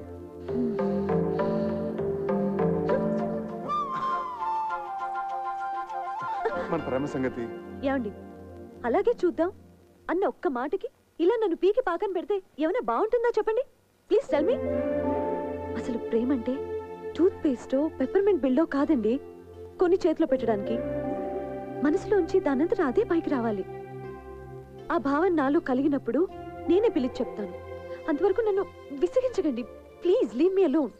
మన ప్రేమ సంగతి ఏమండి అలాగే చూద్దాం అన్న ఒక్క మాటకి ఇలా నన్ను పీకి పాకన పెడితే ఏమైనా బాగుంటుందా చెప్పండి ప్లీజ్ టెల్ మీ. అసలు ప్రేమ అంటే టూత్ పేస్టో పెప్పర్మెంట్ బిల్డో కాదండి, కొన్ని చేతిలో పెట్టడానికి. మనసులోంచి దానంతట అదే పైకి రావాలి. ఆ భావన నాలో కలిగినప్పుడు నేనే పిలిచి చెప్తాను. అంతవరకు నన్ను విసిగించకండి ప్లీజ్, లీవ్ మీ అలోన్.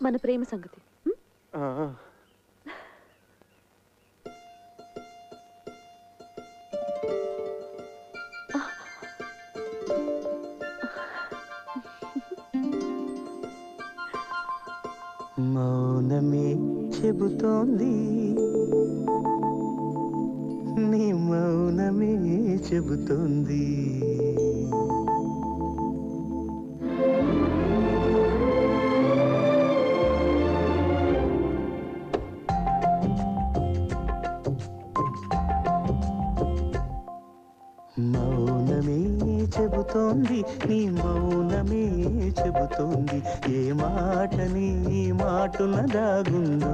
మన ప్రేమ సంగతి మౌనమే చెబుతోంది, నీ మౌనమే చెబుతోంది. మౌనమే చెబుతోంది, నీ మౌనమే చెబుతోంది. ఏ మాట నీ మాటున దాగుందో.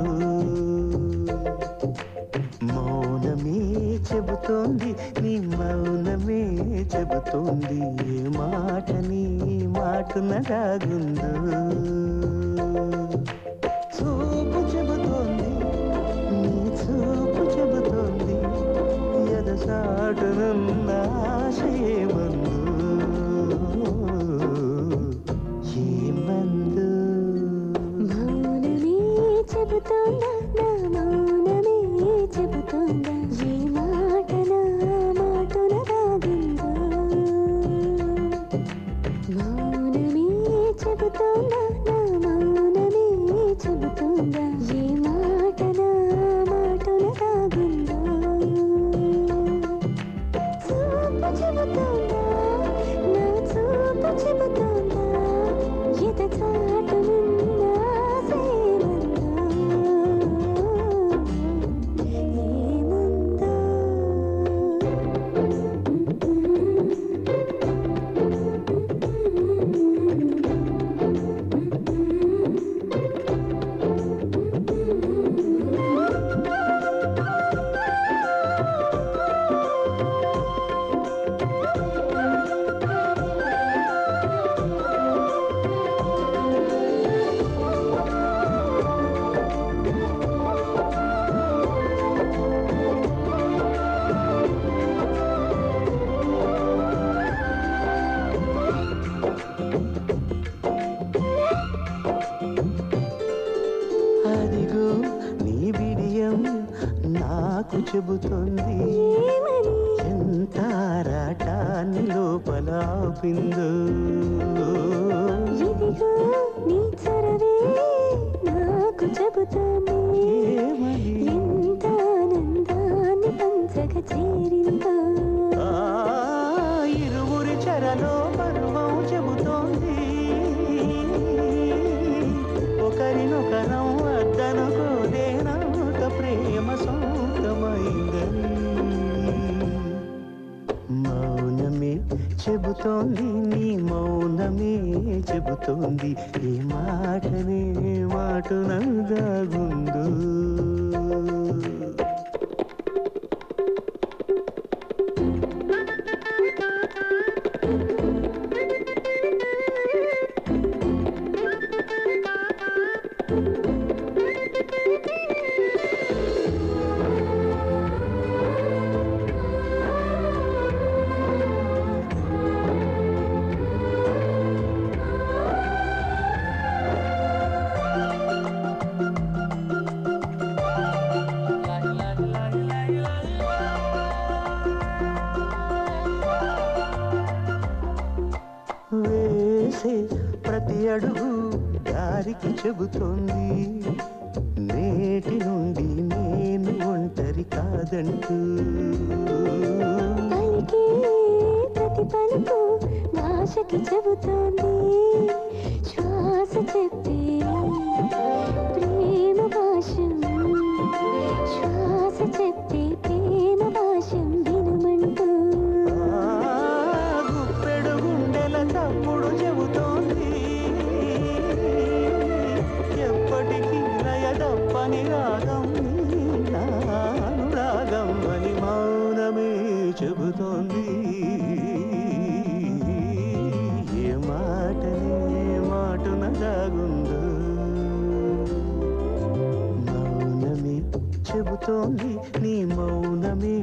మౌనమే చెబుతోంది, నీ మౌనమే చెబుతోంది. ఏ మాట నీ మాటున దాగుందో. చూపు చెబుతోంది, నీ చూపు చెబుతోంది. ఎదసాటునున్న ఆశయమందు ఏమందు. మౌనమే చెబుతోందా, నా మౌనమే చెబుతోందా. ఏ మాట నా మాటున దాగుందో. మౌనమే చెబుతోందా, నా మౌనమే చెబుతోందా. ఏ మాట నా మాటున దాగుందో. చూపు చెబుతోందా, నా చూపు చెబుతోందా. ఎదచాటునున్న ఆశయమందో. ఏముందో. అదిగో నీ బిడియం నాకు చెబుతోంది. ఎంత ఆరాటాన్ని లోపల ఆపిందో. ఇదిగో నీ చొరవే నాకు చెబుతోంది. ఎంత ఆనందాన్ని పంచగ చేరిందో. ఇరువురి చెరలో పర్వం చెబుతోంది. ఒకరినొకరం అద్దనుకోదేనాక ప్రేమ సొంతమైందని. మౌనమే చెబుతోంది, నీ మౌనమే చెబుతోంది. ఏ మాటనే మాటున దాగుందో. వేసే ప్రతి అడుగు దారికి చెబుతోంది. నేటి నుండి నేను ఒంటరి కాదంటూ పలికే ప్రతి పలుకు భాషకి చెబుతోంది శ్వాస చెప్పే ప్రేమ భాషం శ్వాస చెప్పే ప్రేమ భాషం వినమంటూ గుప్పెడు గుండెల తప్పుడు చెబుతోంది ఎప్పటికీ లయదప్పని రాగం నాను రాగం అని మౌనమే చెబుతోంది ఏ మాటనే మాటున దాగుందో మౌనమే చెబుతోంది నీ మౌనమే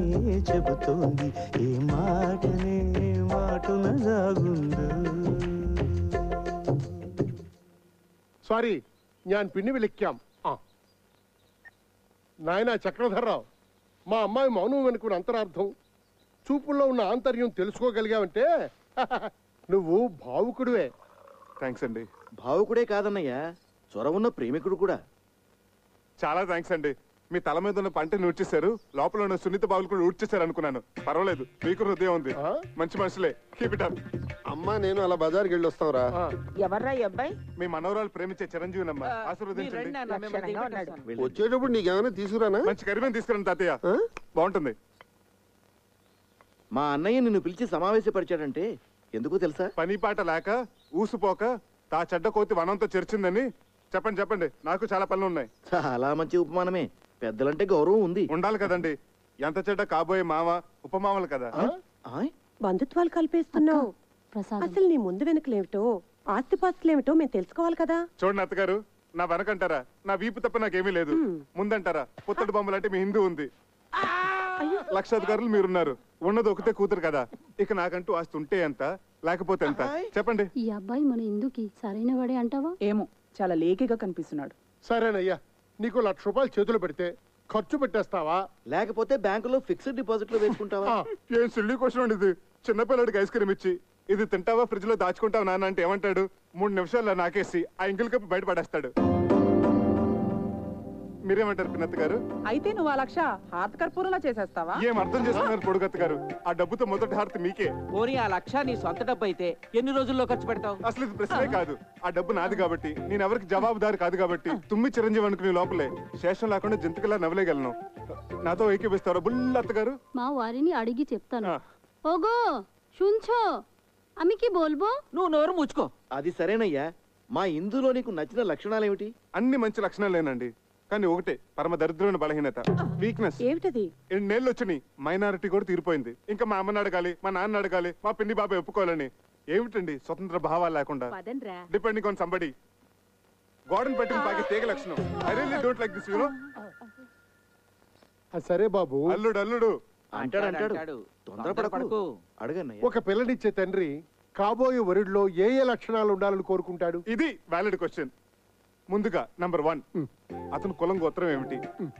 చెబుతోంది ఏ మాటనే మాటున దాగుందో സോറി ഞാൻ പിന്നെ വിളിക്കാം నాయనా చక్రధర్రావు మా అమ్మాయి మౌనం వెనుకున్న అంతరార్థం చూపుల్లో ఉన్న ఆంతర్యం తెలుసుకోగలిగావంటే నువ్వు భావుకుడివే. థ్యాంక్స్ అండి. భావుకుడే కాదన్నయ్యా, చొరవున్న ప్రేమికుడు కూడా. చాలా థ్యాంక్స్ అండి. మీ తల మీద ఉన్న పంటని ఊడ్చేశారు, లోపల ఉన్న సున్నిత బావులు కూడా ఊడ్చేశారు అనుకున్నాను. పర్వాలేదు, మీకు హృదయం ఉంది, మంచి మనుషులే. Keep it up. అమ్మా నేను అలా బజార్కి వెళ్ళి వస్తావురా. ఎవర్రా ఈ అబ్బాయి? మీ మనవరాలు ప్రేమించే చిరంజీవినమ్మా, ఆశీర్వదించండి. వచ్చేటప్పుడు నీకేమైనా తీసుకురానా? మంచి కరిమేని తీసుకురండి తాతయ్య, బాగుంటుంది. మా అన్నయ్య నిన్ను పిలిచి సమావేశపరిచాడంటే ఎందుకు తెలుసా? పని పాట లేక ఊసుపోక తా చెడ్డ కోతి వనంతో చేర్చిందని చెప్పండి. చెప్పండి, నాకు చాలా పనులు ఉన్నాయి. చాలా మంచి ఉపమానమే. పెద్దలంటే గౌరవం ఉంది, ఉండాలి కదండి. ఎంత చెడ్డ కాబోయే మామ ఉపమామలు కదా. బంధుత్వాలు కలిపేస్తున్నావు. అసలు నీ ముందు వెనుకలేమిటో ఆస్తిపాస్తులేమిటో మేము తెలుసుకోవాలి కదా. చూడండి అత్తగారు, నా వెనకంటారా నా వీపు తప్ప నాకేమీ లేదు, ముందంటారా పుత్తడి బొమ్మలంటే మీ హిందూ ఉంది, లక్షాధికారులు మీరున్నారు, ఉన్నది ఒకటే కూతురు కదా. ఇక నాకంటూ ఆస్తి ఉంటే ఎంత లేకపోతే ఎంత చెప్పండి. ఈ అబ్బాయి మన ఇందుకి సరైన వాడే అంటావా? ఏమో, చాలా లేకిగా కనిపిస్తున్నాడు. సరేనయ్యా, నీకు 1,00,000 రూపాయలు చేతులు పెడితే ఖర్చు పెట్టేస్తావా, లేకపోతే బ్యాంకులో ఫిక్స్డ్ డిపాజిట్ లో వేసుకుంటావా? ఏం సిల్లీ క్వశ్చన్ ఇది. చిన్నపిల్లడికి ఐస్ క్రీమ్ ఇచ్చి ఇది తింటావా ఫ్రిడ్జ్ లో దాచుకుంటావా నాన్న అంటే ఏమంటాడు? 3 నిమిషాల్లో నాకేసి ఆ ఇంగిల్ కప్పు బయట పడేస్తాడు. మీరేమంటారు పిన్నత్త గారు? అయితే నువ్వు ఆ 1,00,000 హారతి కర్పూరంలో చేసేస్తావా? ఏం అర్థం చేసుకున్నారు పొడుగత్త గారు? ఆ డబ్బుతో మొదటి హారతి మీకే. పోనీ ఆ 1,00,000 నీ సొంత డబ్బు అయితే ఎన్ని రోజుల్లో ఖర్చు పెడతావు? అసలు ఇది ప్రశ్నే కాదు. ఆ డబ్బు నాది కాబట్టి, నేను ఎవరికి జవాబుదారు కాదు కాబట్టి, తుమ్మి చిరంజీవి అనుకునే లోపలే శేషం లేకుండా జంతుకులా నవ్వలేగలను. నాతో ఏకీపిస్తారా బుల్లత్త గారు? మా వారిని అడిగి చెప్తాను. ఓగో শুনছো, আমি কি বলবো? నువ్వు నోరు ముచ్చుకో. అది సరేనయ్యా, మా ఇందులో నీకు నచ్చిన లక్షణాలు ఏమిటి? అన్ని మంచి లక్షణాలేనండి, కానీ ఒకటే పరమ దరిద్రమైన బలహీనత, వీక్నెస్. ఏమిటది? 2 నెలలు వచ్చినాయి, మైనారిటీ కూడా తీరిపోయింది. ఇంకా మా అమ్మని అడగాలి, మా నాన్న అడగాలి, మా పిన్ని బాబాయ్ ఒప్పుకోవాలని. ఏమిటండి స్వతంత్ర భావాలు లేకుండా, డిపెండింగ్ ఆన్ సంబడి. గోడను పెట్టిన పాకి తీగ లక్షణం. I really don't like this, you know. సరే బాబు, అల్లుడు అల్లుడు అంటాడు. తొందరపడకు, అడగన్నయ్య. ఒక పిల్లనిచ్చే తండ్రి కాబోయే వరుడిలో ఏ ఏ లక్షణాలు ఉండాలని కోరుకుంటాడు? ఇది వ్యాలిడ్ క్వశ్చన్. ముందుగా నంబర్ 1, అతను కులం గోత్రం ఏమిటి?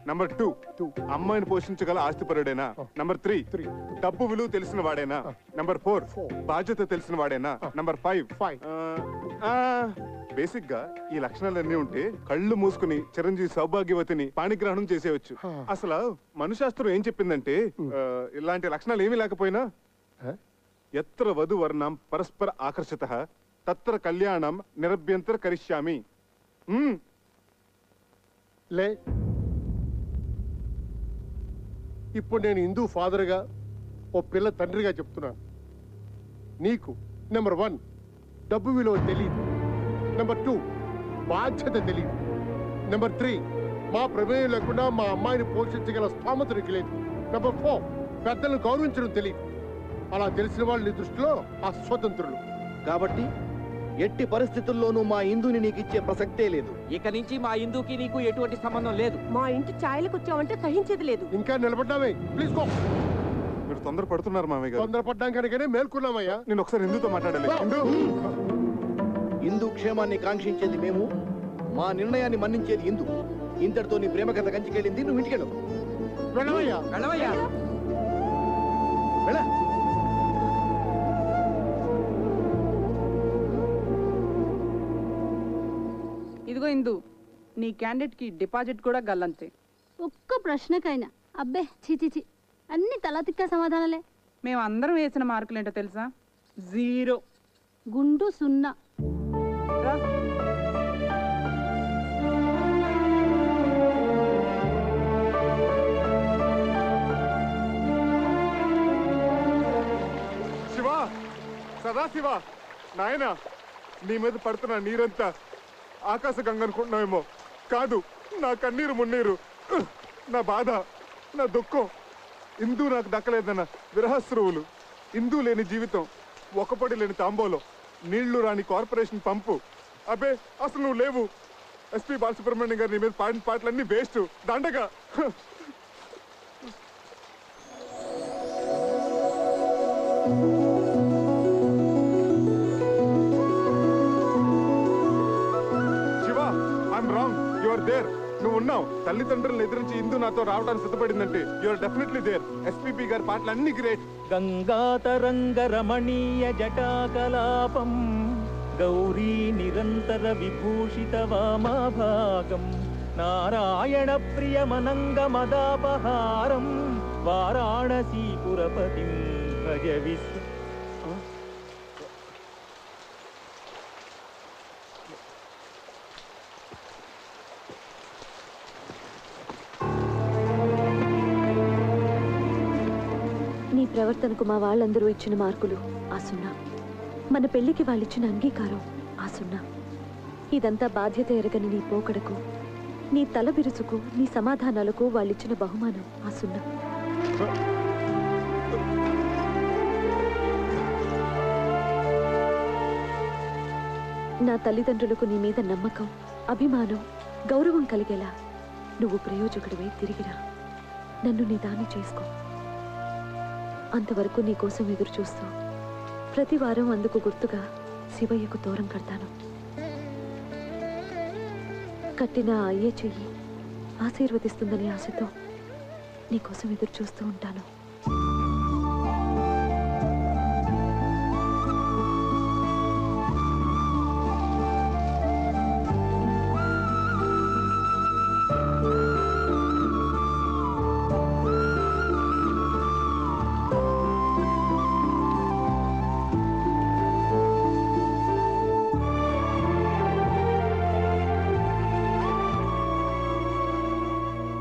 నంబర్ 2, అమ్మాయిని పోషించగల ఆస్తిపరుడేనా? నంబర్ 3, డబ్బు విలువ తెలిసిన వాడేనా? నంబర్ 4, బాధ్యత తెలిసిన వాడేనా? నంబర్ 5, బేసిక్ గా ఈ లక్షణాలన్నీ ఉంటే కళ్ళు మూసుకుని చిరంజీవి సౌభాగ్యవతిని పాణిగ్రహణం చేసేయచ్చు. అసలు మనుశాస్త్రం ఏం చెప్పిందంటే, ఇలాంటి లక్షణాలు ఏమీ లేకపోయినా ఎత్ర వధు వర్ణం పరస్పర ఆకర్షిత తత్ర కళ్యాణం నిరభ్యంతర కరిష్యామి. లే, ఇప్పుడు నేను హిందూ ఫాదర్గా ఓ పిల్ల తండ్రిగా చెప్తున్నాను. నీకు నెంబర్ 1 డబ్బు విలువ తెలియదు. నెంబర్ 2 బాధ్యత తెలియదు. నెంబర్ 3 మా ప్రమేయం లేకుండా మా అమ్మాయిని పోషించగల స్థోమత నీకు లేదు. నెంబర్ 4 పెద్దలను గౌరవించడం తెలియదు. అలా తెలిసిన వాళ్ళు నీ దృష్టిలో అస్వతంత్రులు. కాబట్టి ఎట్టి పరిస్థితుల్లోనూ మా ఇందుని నీకు ఇచ్చే ప్రసక్తే లేదు. ఇక నుంచి మా ఇందుకి నీకు ఎటువంటి సంబంధం లేదు. మా ఇంటి ఛాయలకు వచ్చావంటే సహించేది లేదు. ఇంకా నిలబడ్డావే, ప్లీజ్ గో. మీరు తొందర పడుతున్నారు మామయ్య గారు. తొందరపడ్డాం కనుకనే మేల్కొన్నామయ్యా. నేను ఒకసారి హిందూతో మాట్లాడాలి. హిందూ క్షేమాన్ని కాంక్షించేది మేము, మా నిర్ణయాన్ని మన్నించేది హిందూ. ఇంతటితో నీ ప్రేమ కథ కంచికెళ్ళింది, నువ్వు ఇంటికెళ్ళు. వెళ్ళవయ్యా, వెళ్ళవయ్యా. వెళ్ళ. ఇదిగో ఇందు, నీ క్యాండిడేట్ కి డిపాజిట్ కూడా గల్లంతే. ఒక్క ప్రశ్నకైనా అబ్బే చిచి అన్ని తలతిక్క సమాధానాలే. మేము అందరం వేసిన మార్కులు ఏంటో తెలుసా? 0. గుండు 0. శివ, సదాశివ, నాయన, నీ మీద పడుతున్న నీరంతా ఆకాశ గంగ అనుకుంటున్నావేమో. కాదు, నా కన్నీరు మున్నీరు, నా బాధ, నా దుఃఖం. ఇందు నాకు దక్కలేదన్న విరహస్రువులు, ఇందు లేని జీవితం, ఒకపడి లేని తాంబోలో, నీళ్లు రాని కార్పొరేషన్ పంపు. అబ్బే, అసలు నువ్వు లేవు. ఎస్పీ బాలసుబ్రహ్మణ్యం గారు నీ మీద పాడిన పాటలన్నీ వేస్ట్, దండగా. Shiva, I'm wrong, you are there. నువ్వు ఉన్నావు. తల్లిదండ్రులను ఎదిరించి ఇందు నాతో రావడానికి సిద్ధపడిందంటే you are definitely there. SPB గారి పాటలు అన్ని గ్రేట్. గంగాతరంగ రమణీయ జటాకలాపం గౌరీ నిరంతర విభూషిత వామాభాగం నారాయణ ప్రియమనంగ మదాపహారం వారాణసీపురపతిం భజ విశ్వ. నీ ప్రవర్తనకు మా వాళ్ళందరూ ఇచ్చిన మార్కులు ఆ 0. మన పెళ్లికి వాళ్ళిచ్చిన అంగీకారం ఆ 0. ఇదంతా బాధ్యత ఎరగని నీ పోకడకు, నీ తల బిరుచుకు, నీ సమాధానాలకు వాళ్ళిచ్చిన బహుమానం ఆ 0. నా తల్లిదండ్రులకు నీ మీద నమ్మకం, అభిమానం, గౌరవం కలిగేలా నువ్వు ప్రయోజకుడివై తిరిగిరా. నన్ను నీ దాన్ని చేసుకో. అంతవరకు నీ కోసం ఎదురు చూస్తూ ప్రతి వారం అందుకు గుర్తుగా శివయ్యకు తోరం కడతాను. కట్టిన అయ్యే చెయ్యి ఆశీర్వదిస్తుందనే ఆశతో నీకోసం ఎదురు చూస్తూ ఉంటాను.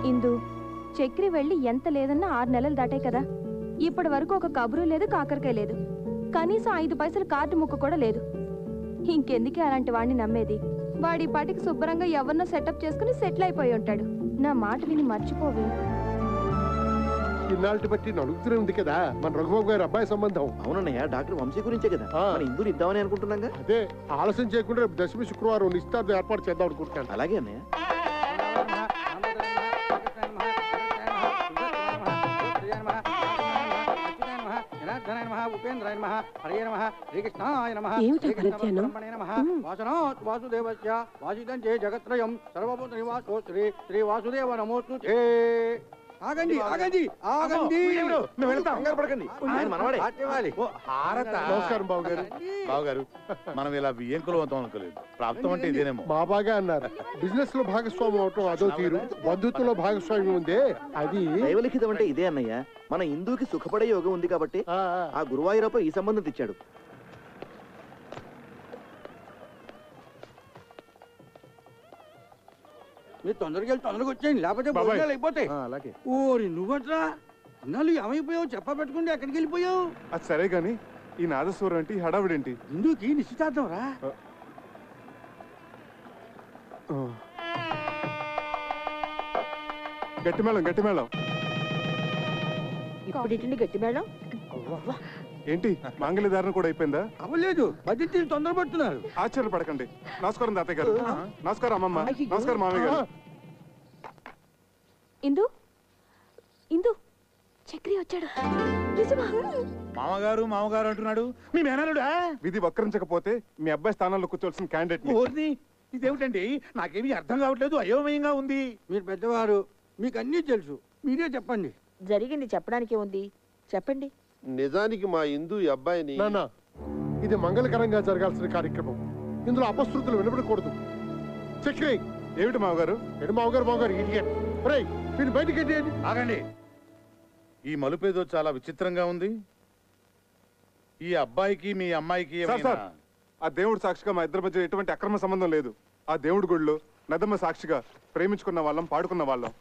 ఇందు, చక్రి వెళ్ళి ఎంత లేదన్నా 6 నెలలు దాటాయి కదా. ఇప్పటి వరకు ఒక కబురు లేదు, కాకరకాయ లేదు, కనీసం 5 పైసలు కార్డు ముక్క కూడా లేదు. ఇంకెందుకే అలాంటి వాడిని నమ్మేది? వాడి పాటికి శుభ్రంగా ఎవరినో సెటప్ చేసుకుని సెటిల్ అయిపోయి ఉంటాడు. నా మాట విని మర్చిపోవి. ఇన్నాళ్ళకి బట్టి నడుగుతూనే ఉంది కదా మన రఘుబాబు గారి అబ్బాయి సంబంధం. అవునన్నయ్య, డాక్టర్ వంశీ గురించే కదా మన ఇందుని ఇద్దామని అనుకుంటున్నాగా. అదే ఆలస్యం చేయకుండా రేపు దశమి శుక్రవారం నిశ్చితార్థం ఏర్పాటు చేద్దాం అనుకుంటున్నాను. అలాగే అన్నయ్య. జగత్రయం సర్వభూత నివాసో శ్రీ శ్రీ వాసుదేవ నమోస్తు. ఆగండి ఆగండి ఆగండి, నమస్కారం బాబు గారు. బావగారు, మనం ఇలా బియ్యంకులు అవుతాం అనుకోలేదు. ప్రాప్తం అంటే ఇదేనేమో. బాబాగా అన్నారు. బిజినెస్ లో భాగస్వామ్యం అవటం అదో తీరు, బంధుత్వంలో భాగస్వామ్యం ఉందే అది దైవలిఖితం అంటే ఇదే అన్నయ్య. మన హిందూకి సుఖపడే యోగం ఉంది కాబట్టి ఆ గురువాయూరప్ప ఈ సంబంధం తెచ్చాడు. మీరు తొందరగా వెళ్ళి తొందరగా వచ్చేయండి, లేకపోతే భోజనాలు అయిపోతాయి. అలాగే. ఓరి నువ్వట్రా అన్నాళ్ళు ఏమైపోయావు? చెప్ప పెట్టుకుంటే ఎక్కడికి వెళ్ళిపోయావు? అది సరే గాని ఈ నాదస్వరం ఏంటి, హడావిడేంటి? ఇందుకి నిశ్చితార్థం రా. గట్టి మేళం, గట్టి మేళం. ఇప్పుడు గట్టి మేడం ఏంటి మాంగళ్య ధారణ కూడా అయిపోయిందా? అవ్వలేదు, బడ్జెట్ తొందరపడుతున్నారు. ఆశ్చర్యపడకండి. నమస్కారం తాతయ్య గారు. నమస్కారం అమ్మమ్మ. నమస్కారం మామయ్య గారు. ఇందు, ఇందు, చక్రి వచ్చాడు. మామగారు మామగారు అంటున్నాడు. మీ మేనలుడా? విధి వక్రించకపోతే మీ అబ్బాయి స్థానంలో కూర్చోవలసిన క్యాండిడేట్. ఇదేమిటండి, నాకేమీ అర్థం కావట్లేదు, అయోమయంగా ఉంది. మీరు పెద్దవారు, మీకు అన్నీ తెలుసు, మీరే చెప్పండి. జరిగింది చెప్పడానికి ఉంది, చెప్పండి. నిజానికి మా ఇందు ఈ అబ్బాయిని ఇది మంగళకరంగా జరగాల్సిన కార్యక్రమం. ఇందులో అపశృతులు వినబడకూడదు. చక్రి, ఏమిటి మావగారు? మావగారు ఇడియట్. రేయ్ వీడిని బయటికి ఎట్టేయండి. ఆగండి. ఈ మలుపేదో చాలా విచిత్రంగా ఉంది. ఈ అబ్బాయికి మీ అమ్మాయికి సార్, ఆ దేవుడు సాక్షిగా మా ఇద్దరి మధ్య ఎటువంటి అక్రమ సంబంధం లేదు. ఆ దేవుడి గుడిలో నదమ్మ సాక్షిగా ప్రేమించుకున్న వాళ్ళం, పాడుకున్న వాళ్ళం.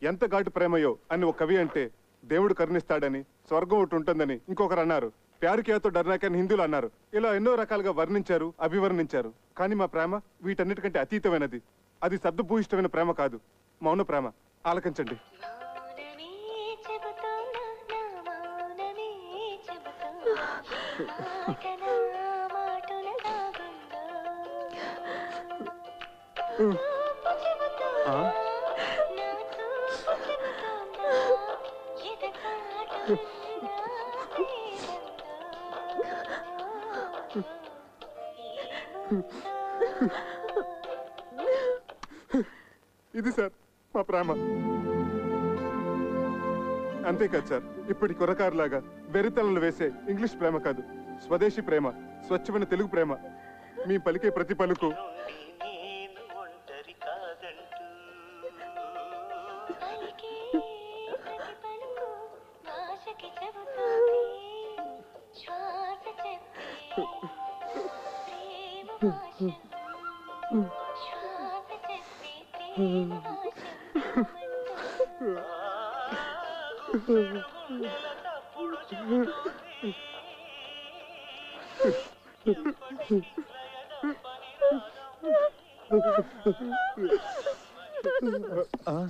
ఎంత ఘాటు ప్రేమయో అని ఒక కవి అంటే దేవుడు కరుణిస్తాడని, స్వర్గం ఒకటి ఉంటుందని ఇంకొకరు అన్నారు. ప్యారు కియాతో డర్నాక్ అని హిందువులు అన్నారు. ఇలా ఎన్నో రకాలుగా వర్ణించారు, అభివర్ణించారు. కానీ మా ప్రేమ వీటన్నిటికంటే అతీతమైనది. అది శబ్దభూయిష్టమైన ప్రేమ కాదు, మౌన ప్రేమ. ఆలకించండి. ఇది సార్ మా ప్రేమ. అంతేకాదు సార్, ఇప్పటి కుర్రకారులాగా వెర్రితలలు వేసే ఇంగ్లీష్ ప్రేమ కాదు, స్వదేశీ ప్రేమ, స్వచ్ఛమైన తెలుగు ప్రేమ. మీ పలికే ప్రతి పలుకు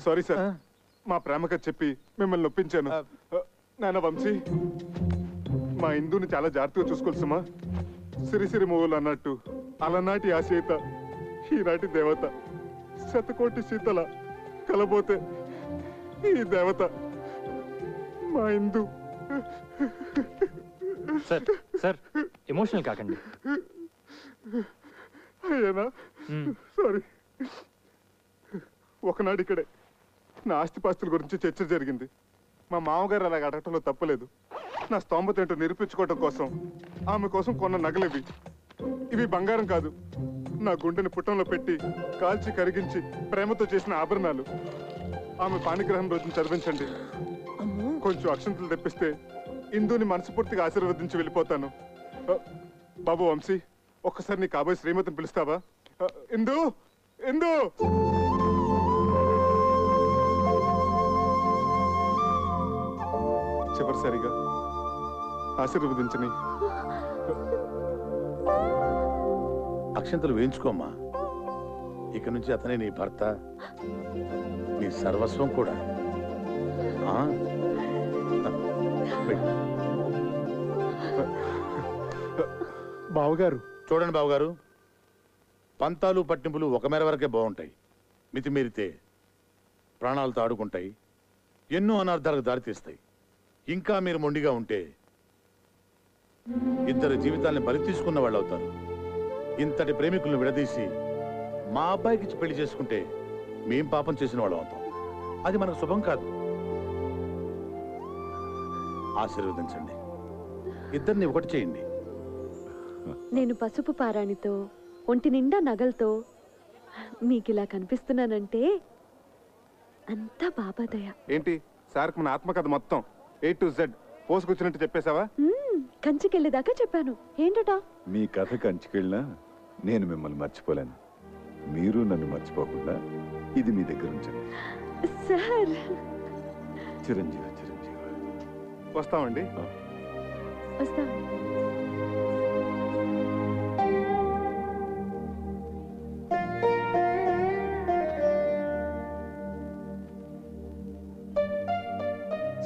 సారీ సార్, మా ప్రేమగా చెప్పి మిమ్మల్ని నొప్పించాను. నాన్న వంశీ, మా ఇందుని చాలా జాగ్రత్తగా చూసుకోవాలి సుమా. సిరిసిరి మూవలు అన్నట్టు అలనాటి ఆ సీత ఈనాటి దేవత, శతకోటి సీతల కలబోతే ఈ దేవత మా ఇందు. సార్ సార్ ఎమోషనల్ కాకండి. అయ్యేనా? సారీ. ఒకనాడు ఇక్కడే నా ఆస్తిపాస్తుల గురించి చర్చ జరిగింది. మా మామగారు అలాగ అడగటంలో తప్పలేదు. నా స్తోమత ఏంటో నిరూపించుకోవటం కోసం ఆమె కోసం కొన్న నగలివి. ఇవి బంగారం కాదు, నా గుండెని పుట్టంలో పెట్టి కాల్చి కరిగించి ప్రేమతో చేసిన ఆభరణాలు. ఆమె పాణిగ్రహం రోజున చదివించండి. కొంచెం అక్షంతలు తెప్పిస్తే ఇందుని మనస్ఫూర్తిగా ఆశీర్వదించి వెళ్ళిపోతాను. బాబు వంశీ, ఒక్కసారి నీ కాబోయే శ్రీమతిని పిలుస్తావా? ఇందు, ఇందు. చివరిసారిగా ఆశీర్వదించని. అక్షంతలు వేయించుకోమ్మా. ఇక నుంచి అతనే నీ భర్త, నీ సర్వస్వం కూడా. బావగారు చూడండి బావగారు, పంతాలు పట్టింపులు ఒక మేర వరకే బాగుంటాయి. మితిమీరితే ప్రాణాలతో ఆడుకుంటాయి, ఎన్నో అనర్థాలకు దారితీస్తాయి. ఇంకా మీరు మొండిగా ఉంటే ఇద్దరు జీవితాల్ని బలి తీసుకున్న వాళ్ళు అవుతారు. ఇంతటి ప్రేమికులను విడదీసి మా అబ్బాయికి పెళ్లి చేసుకుంటే మేం పాపం చేసిన వాళ్ళం అవుతాం. అది మనకు శుభం కాదు. ఆశీర్వదించండి, ఇద్దరిని ఒకటి చేయండి. నేను పసుపు పారాణితో, ఒంటి నిండా నగలతో మీకు ఇలా కనిపిస్తున్నానంటే అంతా బాబాదయ. ఏంటి సార్, మన ఆత్మకథ మొత్తం A to Z పోసుకొచ్చినట్టు చెప్పేశావా? కంచికెళ్ళేదాకా చెప్పాను. ఏంటట? మీ కథ కంచికెళ్ళినా నేను మిమ్మల్ని మర్చిపోలేను. మీరు నన్ను మర్చిపోకుండా ఇది మీ దగ్గర ఉంచండి. సార్, చిరంజీవి చిరంజీవి. వస్తామండి. వస్తాం.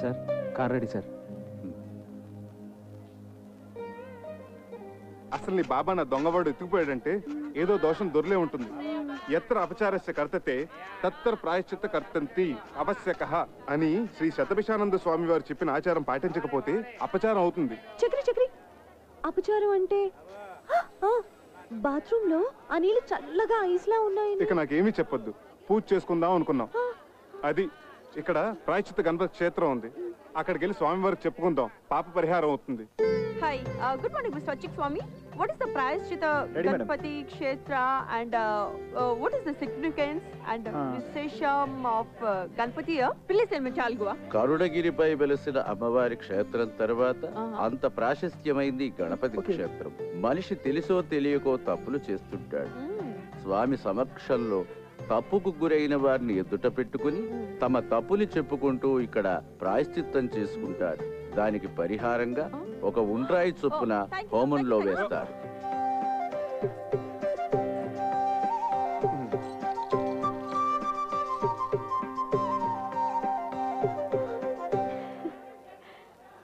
Sir, car ready sir. అసలు నీ బాబా నా దొంగవాడు ఎత్తుకుపోయాడంటే ఏదో దోషం దొరలే ఉంటుంది. ఎత్ర అపచారస్య కర్తతే తత్తర ప్రాయశ్చిత్త కర్తంతి అవశ్యకః అని శ్రీ శతభిషానంద స్వామి వారు చెప్పిన ఆచారం పాటించకపోతే అపచారం అవుతుంది. చక్రి చక్రి, అపచారం అంటే బాత్రూమ్ లో ఆ నీళ్ళు చల్లగా ఐస్లా ఉన్నాయి. ఇక నాకేమీ చెప్పొద్దు, పూజ చేసుకుందాం అనుకున్నాం. అది ఇక్కడ ప్రాయశ్చిత్త గణపతి క్షేత్రం ఉంది, అక్కడికి వెళ్ళి స్వామి వారికి చెప్పుకుందాం, పాప పరిహారం అవుతుంది. Hi, good morning, Mr. Achik Swami. what is the price to the Ready, madam. Ganpati Kshetra and what is the significance and Vishesham of Ganpati here? Please tell me, Chalgua. కరుణగిరిపై వెలసిన అమ్మవారి క్షేత్రం తర్వాత అంత ప్రాశస్త్యమైంది గణపతి క్షేత్రం. మనిషి తెలిసో తెలియకో తప్పులు చేస్తుంటాడు. స్వామి సమక్షంలో తప్పుకు గురైన వారిని ఎదుట పెట్టుకుని తమ తప్పుని చెప్పుకుంటూ ఇక్కడ ప్రాయశ్చిత్తం చేసుకుంటారు. దానికి పరిహారంగా ఒక ఉండ్రాయి చొప్పున హోమంలో వేస్తారు.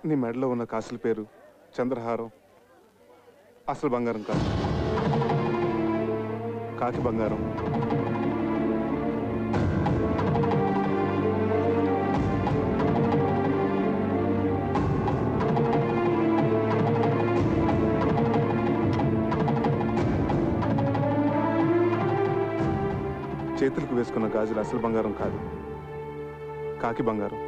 నీ మెడలో ఉన్న కాసుల పేరు చంద్రహారం. అసలు బంగారం కాదు, కాకి బంగారం. చేతులకు వేసుకున్న గాజులు అసలు బంగారం కాదు, కాకి బంగారం.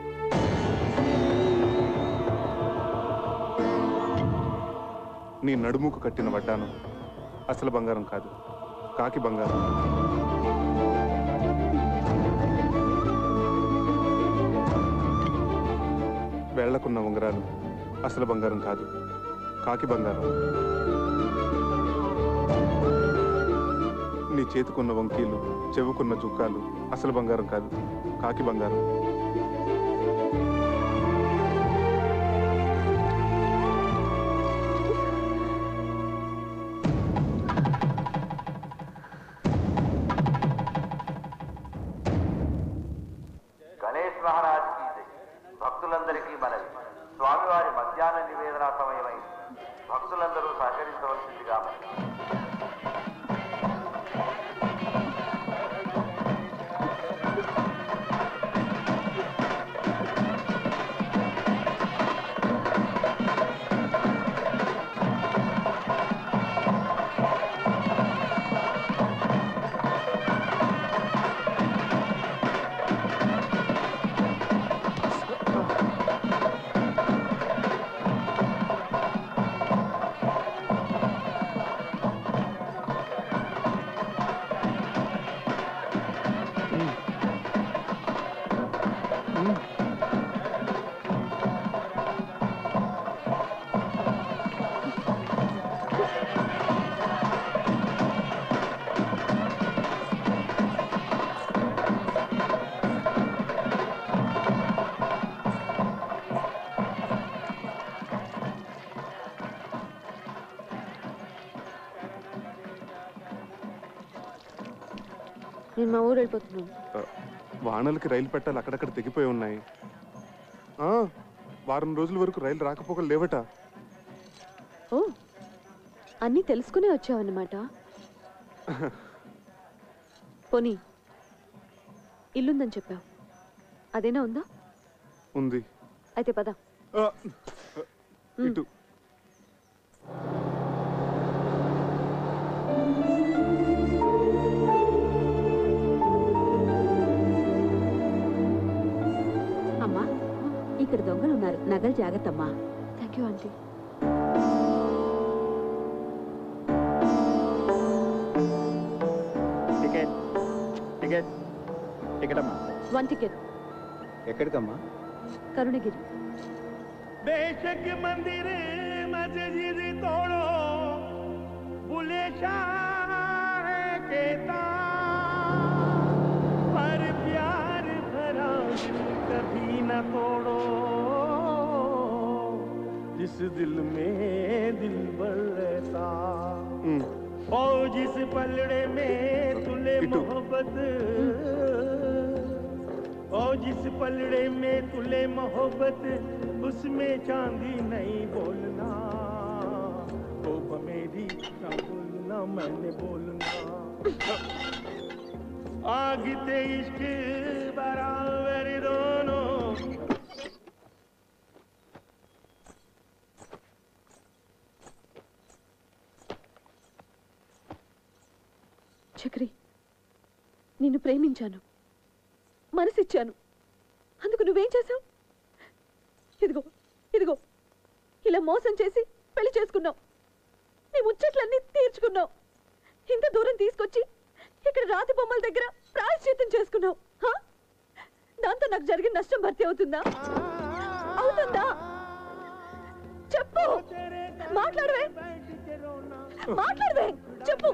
నీ నడుముకు కట్టిన వడ్డానం అసలు బంగారం కాదు, కాకి బంగారం. వేళ్లకున్న ఉంగరాలు అసలు బంగారం కాదు, కాకి బంగారం. నీ చేతికున్న వంకీలు, చెవుకున్న జుక్కాలు అసలు బంగారం కాదు, కాకి బంగారం. గణేష్ మహారాజ్ కి జై. భక్తులందరికీ మనవి, స్వామివారి మధ్యాహ్న నివేదన సమయమైంది. భక్తులందరూ సహకరించవలసిందిగా మనవి. నేను మా ఊరు వెళ్ళిపోతున్నాను. వానలకి రైలు పెట్టాలి అక్కడక్కడ తెగిపోయి ఉన్నాయి. వారం రోజుల వరకు రైలు రాకపోకలు లేవట. ఓ, అన్నీ తెలుసుకునే వచ్చావన్నమాట. పోనీ ఇల్లుందని చెప్పావు, అదేనా ఉందా? ఉంది. అయితే పద. ఇటు అమ్మా, ఇక్కడ దొంగలు ఉన్నారు, నగలు జాగ్రత్త అమ్మా. Thank you aunty. Ticket ticket ticket అమ్మా. 1 టికెట్. ఎక్కడికమ్మా? కరుణగిరి. बेशक मंदिर मस्जिद तोड़ो, बुले शाह कहता, पर प्यार भरा दिल कभी न तोड़ो, जिस दिल में दिल भर रहता, ओ जिस पलड़े में तुले मोहब्बत, ओ जिस पलड़े में तुले मोहब्बत, उसमें चांदी नहीं बोलना, ओ मेरी ना बोलना, मैंने बोलना, आग ते इश्क बराबर दोनों. చక్రి, నిన్ను ప్రేమించాను, మనసిచ్చాను. అందుకు నువ్వేం చేశావు? ఇదిగో ఇదిగో ఇలా మోసం చేసి పెళ్లి చేసుకున్నావు. నీ ముచ్చట్లన్నీ తీర్చుకున్నావు. ఇంత దూరం తీసుకొచ్చి ఇక్కడ రాతి బొమ్మల దగ్గర ప్రాయశ్చిత్తం చేసుకున్నావు. దాంతో నాకు జరిగిన నష్టం భర్తీ అవుతుందా? అవుతుందా? చెప్పు. మాట్లాడవే చెప్పు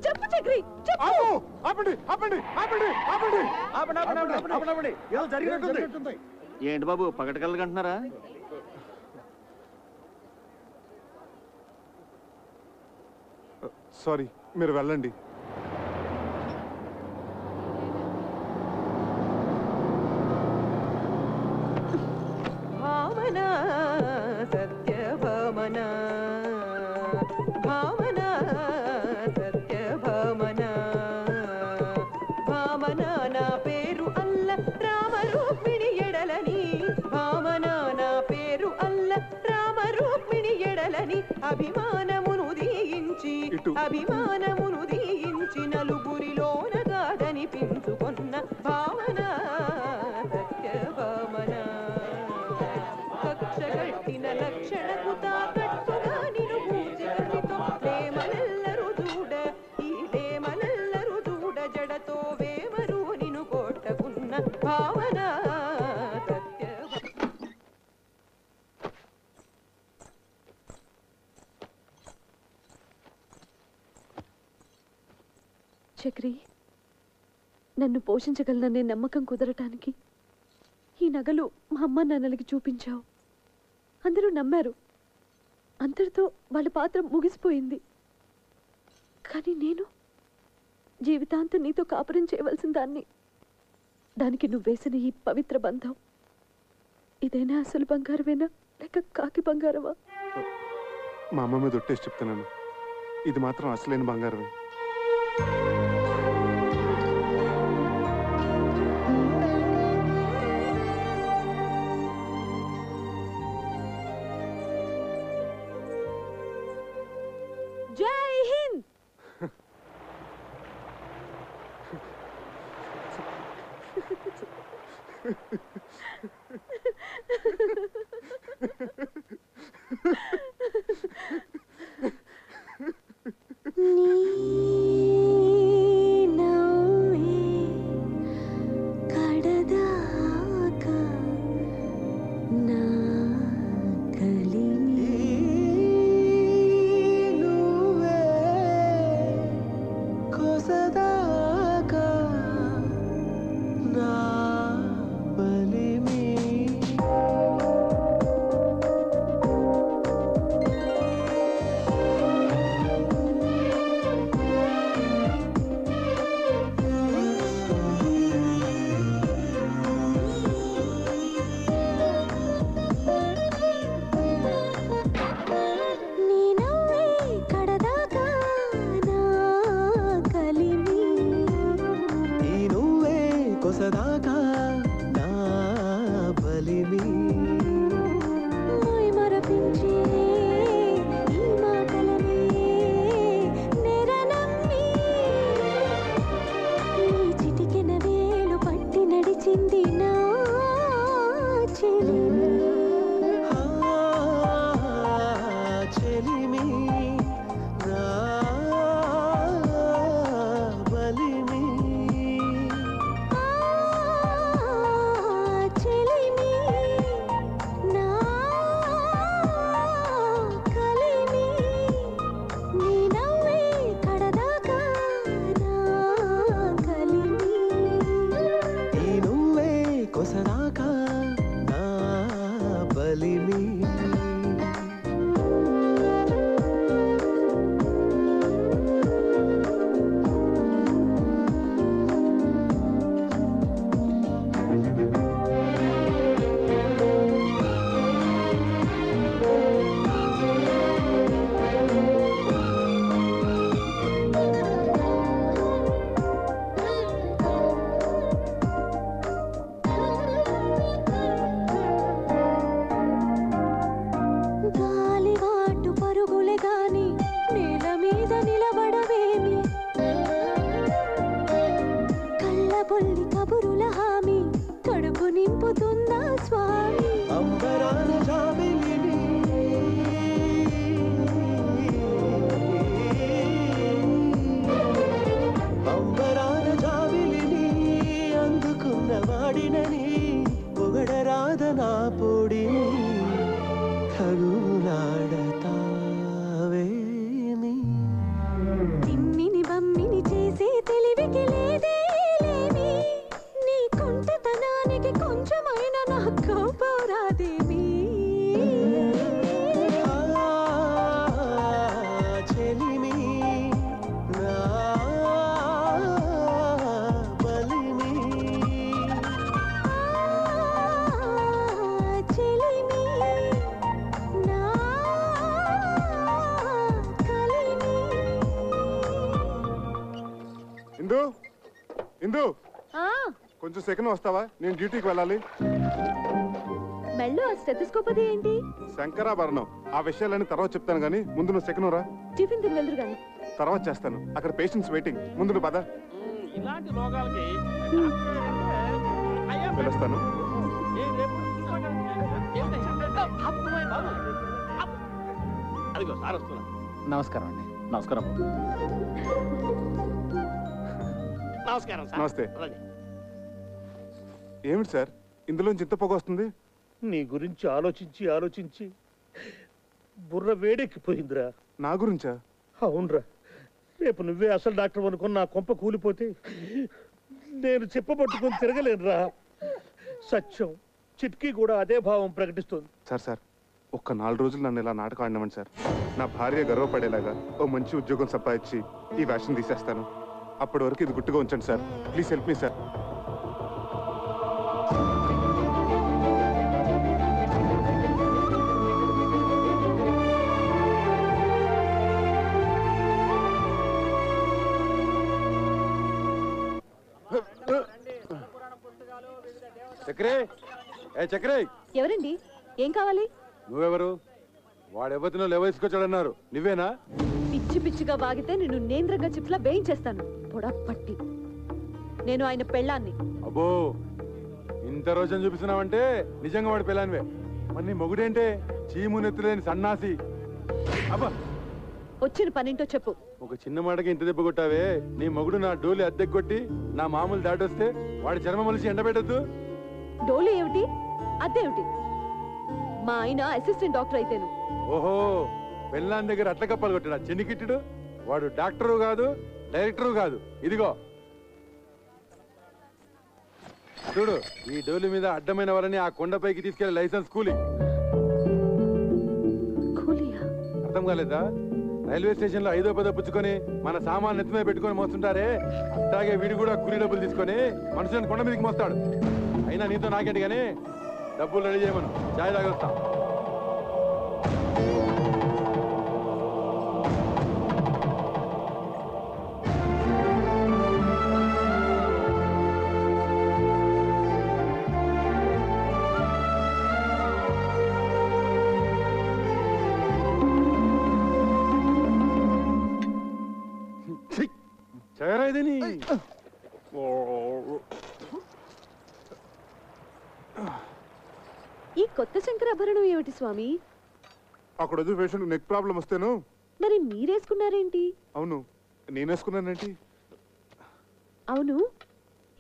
చెప్పు చక్రి చెప్పు. ఏదో జరిగినట్టుంది. ఏంటి బాబు పగటకెళ్ళకంటున్నారా? సారీ, మీరు వెళ్ళండి. భావనా సత్యభామనా భావనా సత్యభామనా భామనా నా పేరు అల్ల రామ రూక్మిణి ఎడలని భామనా నా పేరు అల్ల రామ రూక్మిణి ఎడలని అభిమానమును దీయించి నలుగురిలోన కాదనిపించుకొన్న భావనా సత్యభామనా కక్షగట్టిన లక్షణకు తాకట్టుగా నిను పూజితమితో ప్రేమనెల్లరు చూడ ఈ ప్రేమనెల్లరు చూడ జడతో వేమరు నిను కొట్టకున్న భావనా సత్య. చక్రి, నన్ను పోషించగలననే నమ్మకం కుదరటానికి ఈ నగలు మా అమ్మ నాన్నలకి చూపించావు. అందరూ నమ్మారు. అంతటితో వాళ్ళ పాత్ర ముగిసిపోయింది. కానీ నేను జీవితాంతం నీతో కాపురం చేయవలసిన దాన్ని. దానికి నువ్వు వేసిన ఈ పవిత్ర బంధం ఇదైనా అసలు బంగారమేనా లేక కాకి బంగారమా? మా అమ్మ మీద ఒట్టేసి చెప్తున్నాను, ఇది మాత్రం అసలైన బంగారమే. జై హింద్. ఇందు ఆ, కొంచెం సెకండ్ వస్తావా? నేను డ్యూటీకి వెళ్ళాలి. మెళ్ళో ఆ స్టెథోస్కోప్ అది ఏంటి? శంకరాభరణం. ఆ విషయాలన్నీ తర్వాత చెప్తాను గానీ ముందు నువ్వు సెకండ్ రా. టిఫిన్ తిని వెళ్దురు గాని. తర్వాత చేస్తాను. అక్కడ పేషెంట్స్ వెయిటింగ్. ముందు నువ్వు పద. ఇలాంటి రోగాలకి పిలుస్తాను. అదిగో సార్ వస్తున్నా. నమస్కారం అండి. నమస్కారం. నమస్కారం సార్. నమస్తే. రండి. ఏమిటి సార్ ఇందులోంచి ఇంత పొగ వస్తుంది? నీ గురించి ఆలోచించి ఆలోచించి బుర్ర వేడెక్కిపోయిందిరా. నా గురించా? అవునరా. రేపు నువ్వే అసలు డాక్టర్ అనుకుని నా కొంప కూలిపోతే నేను చెప్పబట్టుకొని తిరగలేనురా. సత్యం చిట్కీ కూడా అదే భావం ప్రకటిస్తుంది. సార్ ఒక్క 4 రోజులు నన్ను ఇలా నాటకం ఆడినామని సార్. నా భార్య గర్వపడేలాగా ఓ మంచి ఉద్యోగం సంపాదించి ఈ వేషం తీసేస్తాను. అప్పటి వరకు ఇది గుట్టుగా ఉంచండి సార్. Please help me sir. చక్రే, ఏ చక్రే, ఎవరండి? ఏం కావాలి? నువ్వెవరు? వాడెవతినో లేవేసుకొచ్చాడన్నారు, నువ్వేనా? పిచ్చి పిచ్చిగా వాగితే నేను నేంద్రంగా చిప్స్లా వేయించేస్తాను. పొడపట్టి. నేను ఆయన పెళ్ళాన్ని. అబ్బో, ఇంత రోజుని చూపిస్తున్నావంటే నిజంగా వాడి పిల్లానివే. మరి నీ మొగుడేంటే చీము నెత్తులేని సన్నాసి. అబ్బా, వచ్చిన పనింటో చెప్పు. ఒక చిన్న మాటకి ఇంత దెబ్బ కొట్టావే. నీ మొగుడు నా డోలి అద్దెకు కొట్టి నా మామూలు దాటొస్తే వాడి చర్మ మలిసి ఎండబెట్టద్దు. డోలు ఏమిటి? అదేమిటి? మా ఆయన అసిస్టెంట్ డాక్టర్ అయితేను. ఓహో, పెళ్ళాన్ దగ్గర అట్ల కప్పలు కొట్టాడా చిన్నికిట్టుడు? వాడు డాక్టరు కాదు, డైరెక్టరు కాదు. ఇదిగో చూడు, ఈ డోలి మీద అడ్డమైన వారిని ఆ కొండపైకి తీసుకెళ్లే లైసెన్స్ కూలి. అర్థం కాలేదా? రైల్వే స్టేషన్ లో 5వ 10వ పుచ్చుకొని మన సామాన్ నెత్తిమే పెట్టుకొని మోస్తుంటారే, అట్లాగే వీడు కూడా కూలీ డబ్బులు తీసుకొని మనుషులను కొండ మీదకి మోస్తాడు. అయినా నీతో నాకేంటి కానీ డబ్బులు రెడీ చేయమను, చాయ్ తాగొస్తా. చదరాయిదని ఈ కొత్త శంకరాభరణం ఏమిటి స్వామి? అక్కడ వద్దు పేషెంట్ నెక్ ప్రాబ్లం వస్తేను. మరి మీరేసుకున్నారేంటి? అవును, నేనేసుకున్నానేంటి? అవును,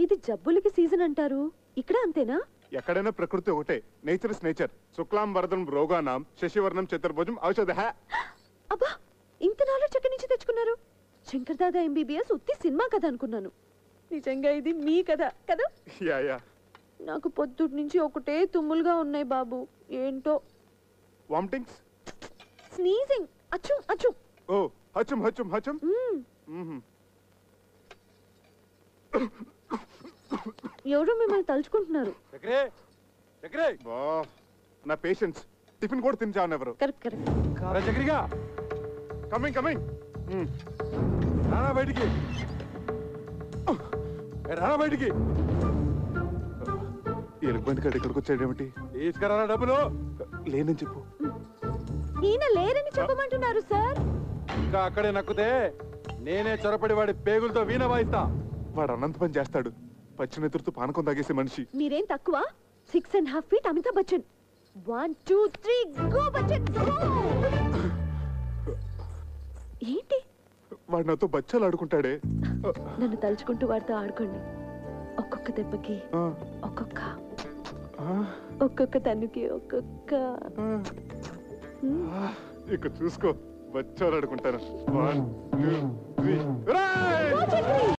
ఇది జబ్బులకి సీజన్ అంటారు, ఇక్కడ అంతేనా? ఎక్కడైనా ప్రకృతి ఒకటే. Nature is nature. శుక్లాం వరదం రోగానాం శశివర్ణం చతుర్భుజం ఔషధ. అబ్బా, ఇంత నాలెడ్జ్ ఎక్కడి నుంచి తెచ్చుకున్నారు? శంకర్ దాదా ఎంబీబీఎస్ ఉత్తి సినిమా కథ అనుకున్నాను. నిజంగా ఇది మీ కథ కదా? Yeah yeah. నాకు పొద్దుటి నుంచి ఒకటే తుమ్ములుగా ఉన్నాయి బాబు. ఏంటో. వామిటింగ్స్, స్నీజింగ్, అచ్చు అచ్చు. ఓ హచం హచం హచం. ఎవరు మిమ్మల్ని తలుచుకుంటున్నారు? నా పేషెంట్స్ టిఫిన్ కూడా తినిచాను ఎవరు. Correct correct. చక్రిగా కమింగ్ కమింగ్. రానా బయటికి, రానా బయటికి. ఎలుగుబంటి కాడ ఇక్కడికి వచ్చాడేమిటి? తీసుకురా డబ్బులు. లేనని చెప్పు. ఈయన లేరని చెప్పమంటున్నారు సార్. ఇంకా అక్కడే నక్కుతే నేనే చొరపడి వాడి పేగులతో వీణ వాయిస్తా. వాడు అనంత పని చేస్తాడు. పచ్చినెతురుతో పానకం తాగేసే మనిషి. మీరేం తక్కువ? 6.5 feet Amitabh Bachchan. 1 2 3 go Bachchan go. ఏంటి? వాడు నాతో బచ్చాలు ఆడుకుంటాడే. నన్ను తలుచుకుంటూ వాడితో ఆడుకోండి. ఒక్కొక్క దెబ్బకి ఒక్కొక్క తన్నుకి ఒక్కొక్క. ఇక చూసుకో, బచ్చాలు ఆడుకుంటాను. 1 2 3